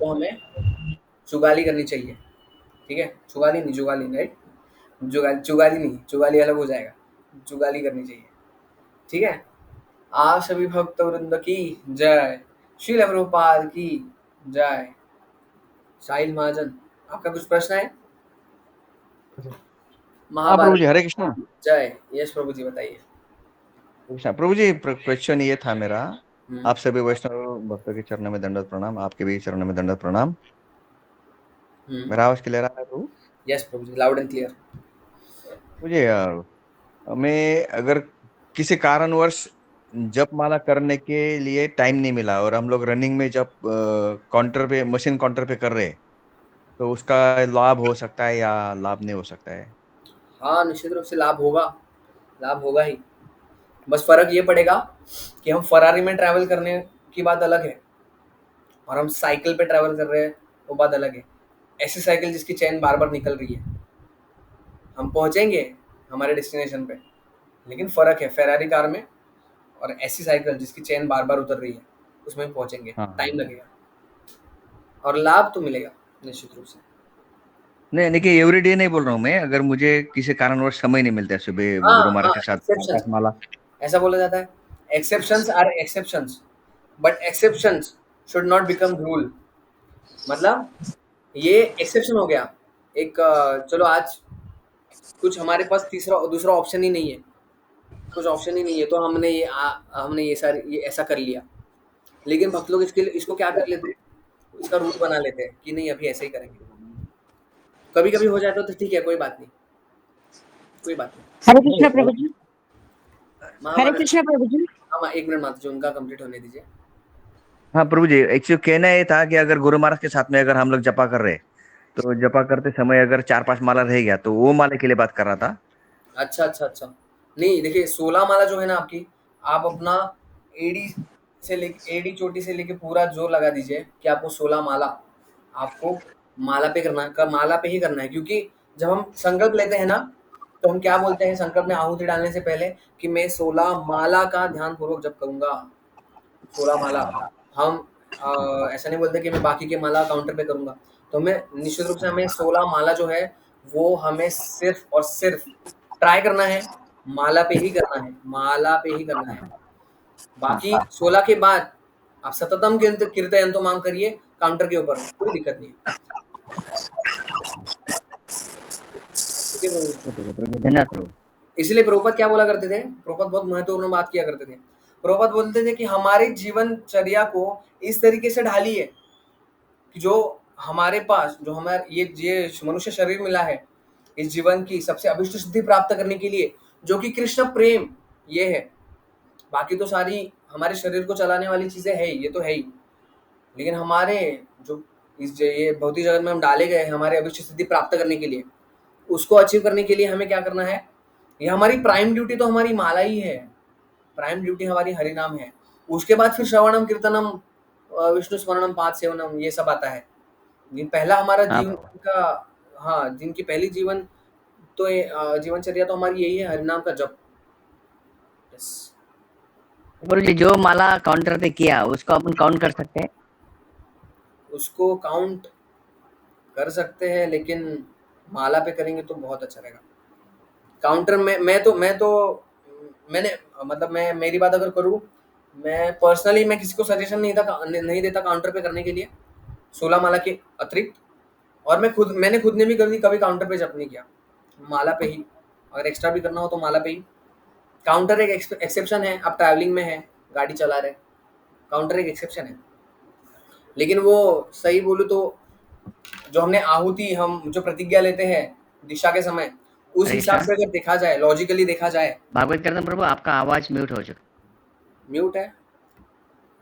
Speaker 1: हमें जुगाली करनी चाहिए। ठीक है, जुगाली नहीं, राइट, जुगाली नहीं, जुगाली अलग हो जाएगा, जुगाली करनी चाहिए। ठीक है, आप सभी भक्त वृंद की जय, श्रील प्रभुपाद की जय। साहिल महाजन, आपका कुछ प्रश्न है?
Speaker 4: प्रभु जी, हरे कृष्णा।
Speaker 1: जय, यश प्रभु जी बताइए।
Speaker 4: प्रभु जी, क्वेश्चन ये था मेरा, आप सभी वैष्णव भक्तों के चरणों में दंडवत प्रणाम, आपके भी चरणों में दंडवत प्रणाम। मेरा आवाज क्लियर आ रहा है Prabhu?
Speaker 1: Yes Prabhu ji, loud and clear.
Speaker 4: मुझे हमें अगर किसी कारणवश जप माला करने के लिए टाइम नहीं मिला और हम लोग रनिंग में जब काउंटर पे, मशीन काउंटर पे कर रहे हैं, तो उसका लाभ हो सकता है या लाभ नहीं हो सकता है?
Speaker 1: हाँ, निश्चित रूप से लाभ होगा, लाभ होगा ही। बस फर्क ये पड़ेगा कि हम फरारी में ट्रैवल करने की बात अलग है और हम साइकिल पे ट्रैवल कर रहे हैं वो बात अलग है। ऐसी साइकिल जिसकी चेन बार बार निकल रही है, हम पहुंचेंगे हमारे डेस्टिनेशन पे, लेकिन फर्क है फेरारी कार में और ऐसी साइकिल जिसकी चेन बार बार उतर रही है, उसमें पहुंचेंगे, टाइम लगेगा और लाभ तो मिलेगा निश्चित रूप से।
Speaker 4: नहीं, देखिए एवरीडे नहीं बोल रहा हूँ मैं, अगर मुझे किसी कारणवश समय नहीं मिलता है सुबह गुरु महाराज के साथ
Speaker 1: एक्सेप्शंस,
Speaker 4: माला,
Speaker 1: ऐसा बोला जाता है, exceptions are exceptions, but exceptions should not become rule. मतलब ये एक्सेप्शन हो गया एक, चलो आज कुछ हमारे पास दूसरा ऑप्शन ही नहीं है, कुछ ऑप्शन ही नहीं है, तो हमने ये ऐसा कर लिया, लेकिन भक्त लोग इसको क्या कर लेते हैं, इसका रूट बना लेते हैं कि नहीं अभी ऐसे ही करेंगे। कभी कभी हो जाता तो ठीक है, कोई बात नहीं, कोई बात नहीं।
Speaker 3: हरे कृष्णा प्रभु जी, हरे कृष्णा प्रभु जी।
Speaker 1: हाँ, 1 मिनट माता जी, उनका कंप्लीट होने दीजिए।
Speaker 4: हाँ प्रभु जी, एक्चुअली कहना ये था कि अगर गुरु महाराज के साथ में अगर हम लोग जपा कर रहे, तो जपा करते समय अगर 4-5 माला रह गया, तो वो माला के लिए बात कर रहा था।
Speaker 1: अच्छा, नहीं देखिए, 16 माला जो है ना आपकी, आप अपना एडी से लेके एडी चोटी से लेके पूरा जोर लगा दीजिए कि आपको 16 माला, आपको माला पे करना है, माला पे ही करना है। क्योंकि जब हम संकल्प लेते हैं ना, तो हम क्या बोलते हैं संकल्प में आहुति डालने से पहले कि मैं 16 माला का ध्यान पूर्वक जप करूंगा। 16 माला। हम ऐसा नहीं बोलते कि मैं बाकी के माला काउंटर पे करूंगा। तो हमें निश्चित रूप से हमें 16 माला जो है वो हमें सिर्फ और सिर्फ ट्राई करना है, माला पे ही करना है, माला पे ही करना है। बाकी 16 के बाद आप सततम कीर्तयन्तु मां करिए काउंटर के ऊपर, कोई दिक्कत नहीं है। ठीक है प्रभु।
Speaker 3: ठीक है प्रभु, धन्यवाद प्रभु।
Speaker 1: इसलिए प्रभुपाद क्या बोला करते थे? प्रभुपाद बहुत महत्वपूर्ण बात किया करते थे। प्रभुपाद बोलते थे कि हमारी जीवनचर्या को इस तरीके से ढालिए कि जो हमारे पास जो हमारे ये मनुष्य शरीर मिला है, इस जीवन की सबसे अभिष्ट सिद्धि प्राप्त करने के लिए, जो कि कृष्ण प्रेम ये है। बाकी तो सारी हमारे शरीर को चलाने वाली चीजें है ही, ये तो है ही। लेकिन हमारे जो ये भौतिक जगत में हम डाले गए हैं हमारे अभिष्ट सिद्धि प्राप्त करने के लिए, उसको अचीव करने के लिए हमें क्या करना है? ये हमारी प्राइम ड्यूटी तो हमारी माला ही है। प्राइम ड्यूटी हमारी हरि नाम है। उसके बाद फिर श्रवणम कीर्तनम विष्णु स्मरणम पाद सेवनम ये सब आता है। पहला हमारा
Speaker 3: हाँ
Speaker 1: जीवन
Speaker 3: प्रभु।
Speaker 1: का, हाँ जिनकी पहली जीवनचर्या तो हमारी यही है, हरिनाम का जप। यस।
Speaker 3: प्रभु जी, जो माला काउंटर पे किया उसको अपन काउंट कर सकते हैं?
Speaker 1: उसको काउंट कर सकते हैं, लेकिन माला पे करेंगे तो बहुत अच्छा रहेगा। काउंटर में मैंने मतलब मैं मेरी बात अगर करूँ, मैं पर्सनली मैं किसी को सजेशन नहीं देता काउंटर पे करने के लिए 16 माला के अतिरिक्त। और मैंने खुद ने भी कभी काउंटर पे जप नहीं किया, माला पे ही। अगर एक्स्ट्रा भी करना हो तो माला पे ही। काउंटर एक एक्सेप्शन है, आप ट्रैवलिंग में है, गाड़ी चला रहे, काउंटर एक एक्सेप्शन है। लेकिन वो सही बोलूँ तो जो हमने आहुति, हम जो प्रतिज्ञा लेते हैं दिशा के समय, उस
Speaker 3: हरे
Speaker 1: हिसाब
Speaker 3: कृष्णा।
Speaker 1: से अगर देखा जाए, लॉजिकली देखा जाए।
Speaker 3: भागवत कीर्तन प्रभु, आपका आवाज म्यूट हो चुका।
Speaker 1: म्यूट है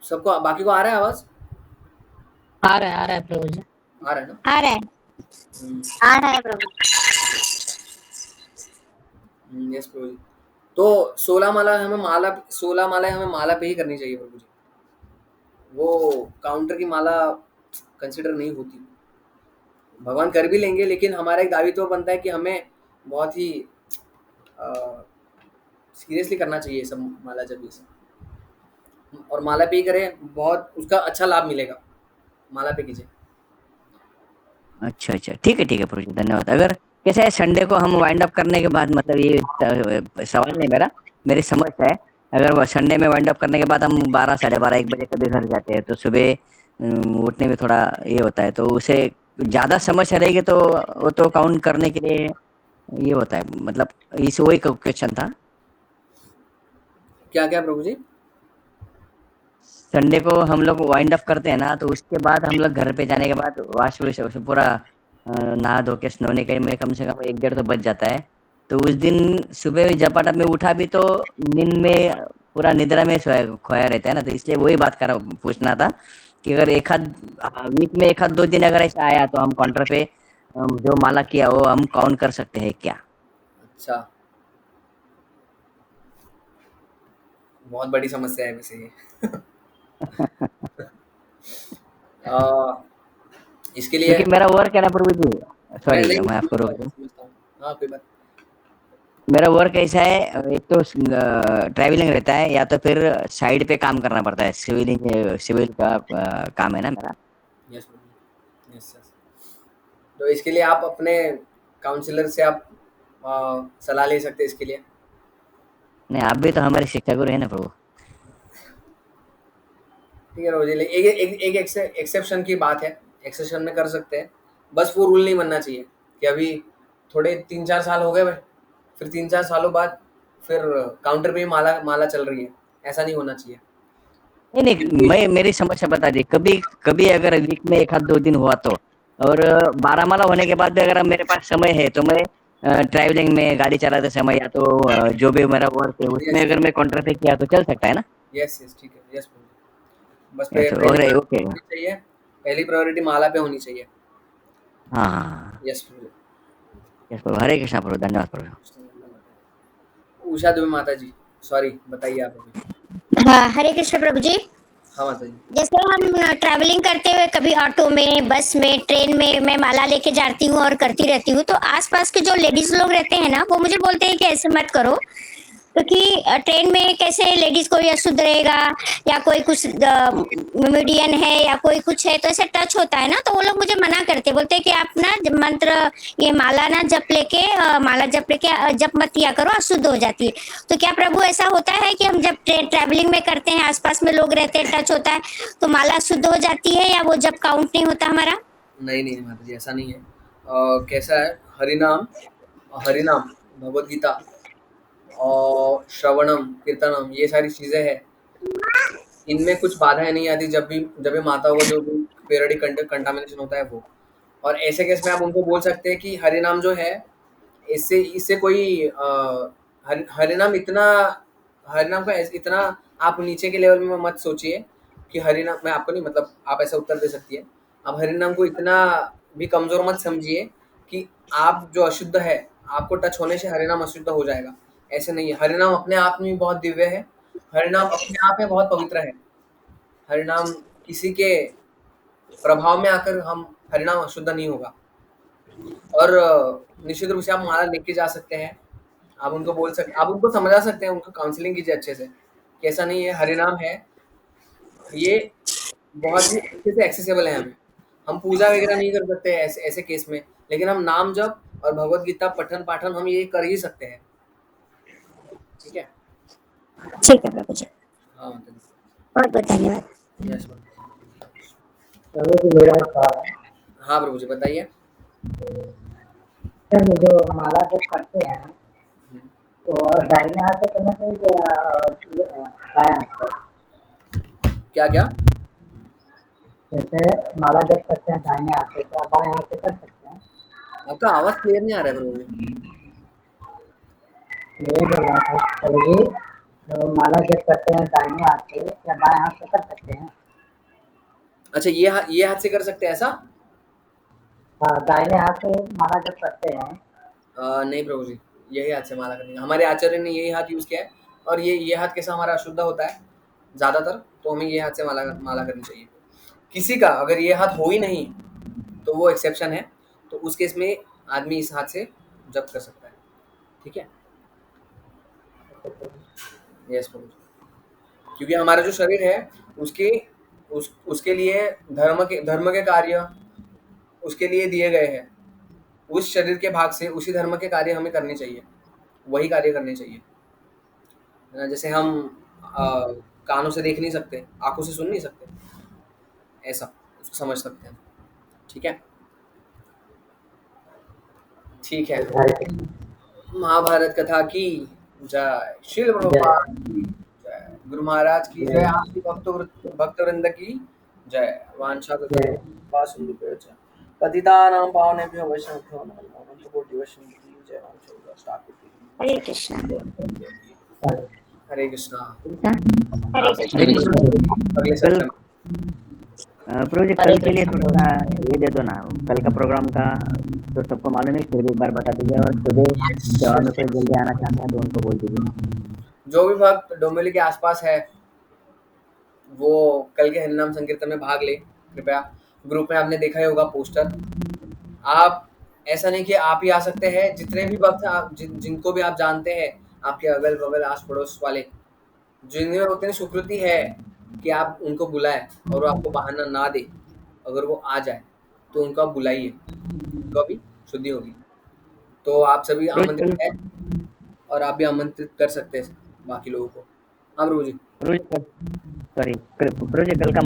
Speaker 1: सबको, बाकी को आ रहा है आवाज?
Speaker 5: आ रहा है प्रभु जी।
Speaker 1: आ रहा है ना?
Speaker 5: आ रहा है। आ रहा है प्रभु।
Speaker 1: यस प्रभु जी। तो 16 माला हमें माला पे ही करनी चाहिए प्रभु जी। वो काउंटर की माला कंसिडर नहीं होती। भगवान कर भी लेंगे, लेकिन हमारा एक दायित्व बनता है कि हमें बहुत ही सीरियसली करना चाहिए सब माला जब ये सब, और माला पे ही करें, बहुत उसका अच्छा लाभ मिलेगा। माला पे कीजिए।
Speaker 3: अच्छा अच्छा, ठीक है प्रभु जी, धन्यवाद। अगर कैसे है, संडे को हम वाइंड अप करने के बाद, मतलब ये सवाल नहीं मेरा, मेरी समझ है, अगर वो संडे में वाइंड अप करने के बाद हम 12 साढ़े 12 1 बजे कभी घर जाते हैं तो सुबह उठने में थोड़ा ये होता है, तो उसे ज़्यादा समस्या रहेगी तो वो तो काउंट करने के लिए ये होता है, मतलब इस वही क्वेश्चन था।
Speaker 1: क्या क्या प्रभु जी?
Speaker 3: संडे को हम लोग वाइंड अप करते हैं ना, तो उसके बाद हम लोग घर पे जाने के बाद वाश वश पूरा नहा धो के स्नाने के में कम से कम 1 डेढ़ तो बज जाता है। तो उस दिन सुबह झपाटप में उठा भी तो नींद में पूरा निद्रा में खोया रहता है ना, तो इसलिए वही बात कर पूछना था कि अगर वीक में 1 आध 2 दिन अगर ऐसा आया तो हम काउंटर पे जो माला किया वो हम काउंट कर सकते हैं क्या?
Speaker 1: अच्छा, बहुत बड़ी समस्या है वैसे ये। इसके लिए
Speaker 3: क्योंकि मेरा वर्क है ना प्रभु जी,
Speaker 1: मैं
Speaker 3: सॉरी
Speaker 1: नहीं
Speaker 3: मैं आपको रोक दूं।
Speaker 1: समझता हूँ। हाँ कोई बात।
Speaker 3: मेरा वर्क ऐसा है, एक तो ट्रैवलिंग रहता है, या तो फिर साइड पे काम करना पड़ता है, सिविल का काम है ना मेरा।
Speaker 1: Yes yes yes. तो इसके लिए आप अपने काउंसलर से आप सलाह ले सकते हैं इसके लिए।
Speaker 3: नहीं, आप भी तो हमारे शिक्षा गुरु है ना प्रभु।
Speaker 1: ठीक है रोजी, एक एक्सेप्शन की बात है, एक्सेप्शन में कर सकते हैं। बस वो रूल नहीं बनना चाहिए कि अभी थोड़े 3-4 साल हो गए भाई, फिर 3-4 सालों बाद फिर काउंटर पे ही माला माला चल रही है, ऐसा नहीं होना चाहिए।
Speaker 3: नहीं नहीं, मैं मेरी समस्या बता दी, कभी कभी अगर वीक में 1 आध 2 दिन हुआ तो, और 12 माला होने के बाद भी अगर मेरे पास समय है तो मैं ट्रैवलिंग में गाड़ी चलाते समय या तो जो भी मेरा वर्क है उसमें
Speaker 1: यस
Speaker 3: अगर मैं कॉन्ट्रैक्ट किया तो चल सकता है ना?
Speaker 1: यस यस, ठीक है। यस, बस
Speaker 3: यस
Speaker 1: पहली
Speaker 3: ओके
Speaker 1: प्रायोरिटी
Speaker 3: ओके।
Speaker 1: होनी चाहिए, पहली प्रायोरिटी माला पे होनी चाहिए।
Speaker 3: हाँ हाँ,
Speaker 1: यस
Speaker 3: यस प्रभु, हरे कृष्णा प्रभु, धन्यवाद प्रभु।
Speaker 1: उषा दुबे माता जी, सॉरी बताइए आप अभी।
Speaker 5: हाँ, हरे कृष्ण प्रभु जी।
Speaker 1: हाँ माता जी।
Speaker 5: जैसे हम ट्रैवलिंग करते हुए कभी ऑटो में, बस में, ट्रेन में मैं माला लेके जाती हूँ और करती रहती हूँ, तो आसपास के जो लेडीज लोग रहते हैं ना, वो मुझे बोलते हैं कि ऐसे मत करो, क्योंकि ट्रेन में कैसे लेडीज कोई अशुद्ध रहेगा या कोई कुछ मीडियन है या कोई कुछ है, तो ऐसे टच होता है ना, तो वो लोग मुझे मना करते, बोलते हैं कि आप ना मंत्र, ये माला ना माला जप लेके जप मत किया करो, अशुद्ध हो जाती है। तो क्या प्रभु ऐसा होता है कि हम जब ट्रैवलिंग में करते हैं, आसपास में लोग रहते हैं, टच होता है, तो माला शुद्ध हो जाती है या वो जब काउंट नहीं होता हमारा?
Speaker 1: नहीं नहीं माता जी, ऐसा नहीं है। कैसा है, हरिनाम, हरिनाम, भगवत गीता और श्रवणम, कीर्तनम, ये सारी चीजें हैं, इनमें कुछ बाधाएं नहीं आती जब भी माताओं का जो भी पीरियडिक कंटामिनेशन होता है वो। और ऐसे केस में आप उनको बोल सकते हैं कि हरिनाम जो है, इससे इससे कोई हरिनाम का इतना आप नीचे के लेवल में मत सोचिए कि हरिनाम, मैं आपको नहीं, मतलब आप ऐसा उत्तर दे सकती है, आप हरिनाम को इतना भी कमजोर मत समझिए कि आप जो अशुद्ध है, आपको टच होने से हरिनाम अशुद्ध हो जाएगा। ऐसे नहीं है, हरिनाम अपने आप में बहुत दिव्य है, हरिनाम अपने आप में बहुत पवित्र है। हरिनाम किसी के प्रभाव में आकर हम हरिनाम अशुद्ध नहीं होगा। और निश्चित रूप से आप माला लेके जा सकते हैं, आप उनको बोल सकते, आप उनको समझा सकते हैं, उनको काउंसलिंग कीजिए अच्छे से कि ऐसा नहीं है, हरिनाम है, ये बहुत ही अच्छे से एक्सेसिबल है हमें। हम पूजा वगैरह नहीं कर सकते ऐसे ऐसे केस में, लेकिन हम नाम जप और भगवत गीता पठन पाठन हम ये कर ही सकते हैं। ठीक है।
Speaker 5: ठीक है प्रभु जी,
Speaker 1: हाँ माता जी।
Speaker 5: बहुत बहुत धन्यवाद।
Speaker 1: यस माता
Speaker 6: चलो जी, मेरा एक सवाल है।
Speaker 1: जी। हाँ प्रभु जी बताइए।
Speaker 6: सर, ये जो माला जब करते हैं
Speaker 1: हम्म,
Speaker 6: तो दाहिने हाथ से करना चाहिए या बाएं हाथ से?
Speaker 1: क्या क्या?
Speaker 6: जैसे माला जब करते हैं दाहिने हाथ से, क्या बाएं हाथ से कर सकते हैं?
Speaker 1: आपका आवाज क्लियर नहीं आ रहा है प्रभु जी।
Speaker 6: ये बोल रहा था सर जी, जो माला जब करते हैं दाहिने हाथ से, क्या बाएं हाथ से कर सकते हैं?
Speaker 1: अच्छा, ये हाथ से कर सकते हैं ऐसा?
Speaker 6: हाँ, दाहिने हाथ से माला जब करते हैं।
Speaker 1: नहीं प्रभु जी, यही हाथ से माला करनी है, हमारे आचार्य ने यही हाथ यूज किया है। और ये हाथ कैसा हमारा अशुद्ध होता है ज्यादातर, तो हमें ये हाथ से माला करनी चाहिए। किसी का अगर ये हाथ हो ही नहीं तो वो एक्सेप्शन है, तो उस केस में आदमी इस हाथ से जप कर सकता है। ठीक है। यस प्रभु जी। क्योंकि हमारा जो शरीर है, उसके उसके लिए धर्म के कार्य उसके लिए दिए गए हैं। उस शरीर के भाग से उसी धर्म के कार्य हमें करने चाहिए, वही कार्य करने चाहिए। जैसे हम कानों से देख नहीं सकते, आंखों से सुन नहीं सकते, ऐसा उसको समझ सकते हैं। ठीक है। ठीक है। महाभारत कथा की जय, श्रील प्रभुपाद की जय, गुरु महाराज की जय, आपकी भक्त वृंद की जय। वांछा पतितानां पावनेभ्यो वैष्णवेभ्यो नमो नमः। अनंत कोटि वैष्णव की जय। वांछा स्टार्ट।
Speaker 5: हरे कृष्णा।
Speaker 1: हरे कृष्णा।
Speaker 5: हरे कृष्णा।
Speaker 1: अगले
Speaker 3: कल
Speaker 1: सेक्शन।
Speaker 3: प्रभु जी कल के लिए थोड़ा सा ये दे दो ना, कल का प्रोग्राम का तो सबको मालूम है, फिर भी एक बार बता दीजिए। और सुबह जवाब में कोई जल्दी आना चाहते हैं तो उनको बोल दीजिए।
Speaker 1: जो भी भक्त डोंबिवली के आसपास है, वो कल के हरिनाम संकीर्तन में भाग ले कृपया। ग्रुप में आपने देखा ही होगा पोस्टर। आप ऐसा नहीं कि आप ही आ सकते हैं, जितने भी भक्त आप जिनको भी आप जानते हैं, आपके अगल बगल आस पड़ोस वाले, जिनमें उतनी सुकृति है कि आप उनको बुलाएं और वो आपको बहाना ना दे, अगर वो आ जाए तो उनको आप बुलाइए, उनको भी शुद्धि होगी। तो आप सभी
Speaker 3: रोज
Speaker 1: आमंत्रित हैं और आप भी आमंत्रित कर सकते हैं बाकी लोगों को। हाँ प्रभु जी।
Speaker 3: सॉरी प्रभु जी, कल का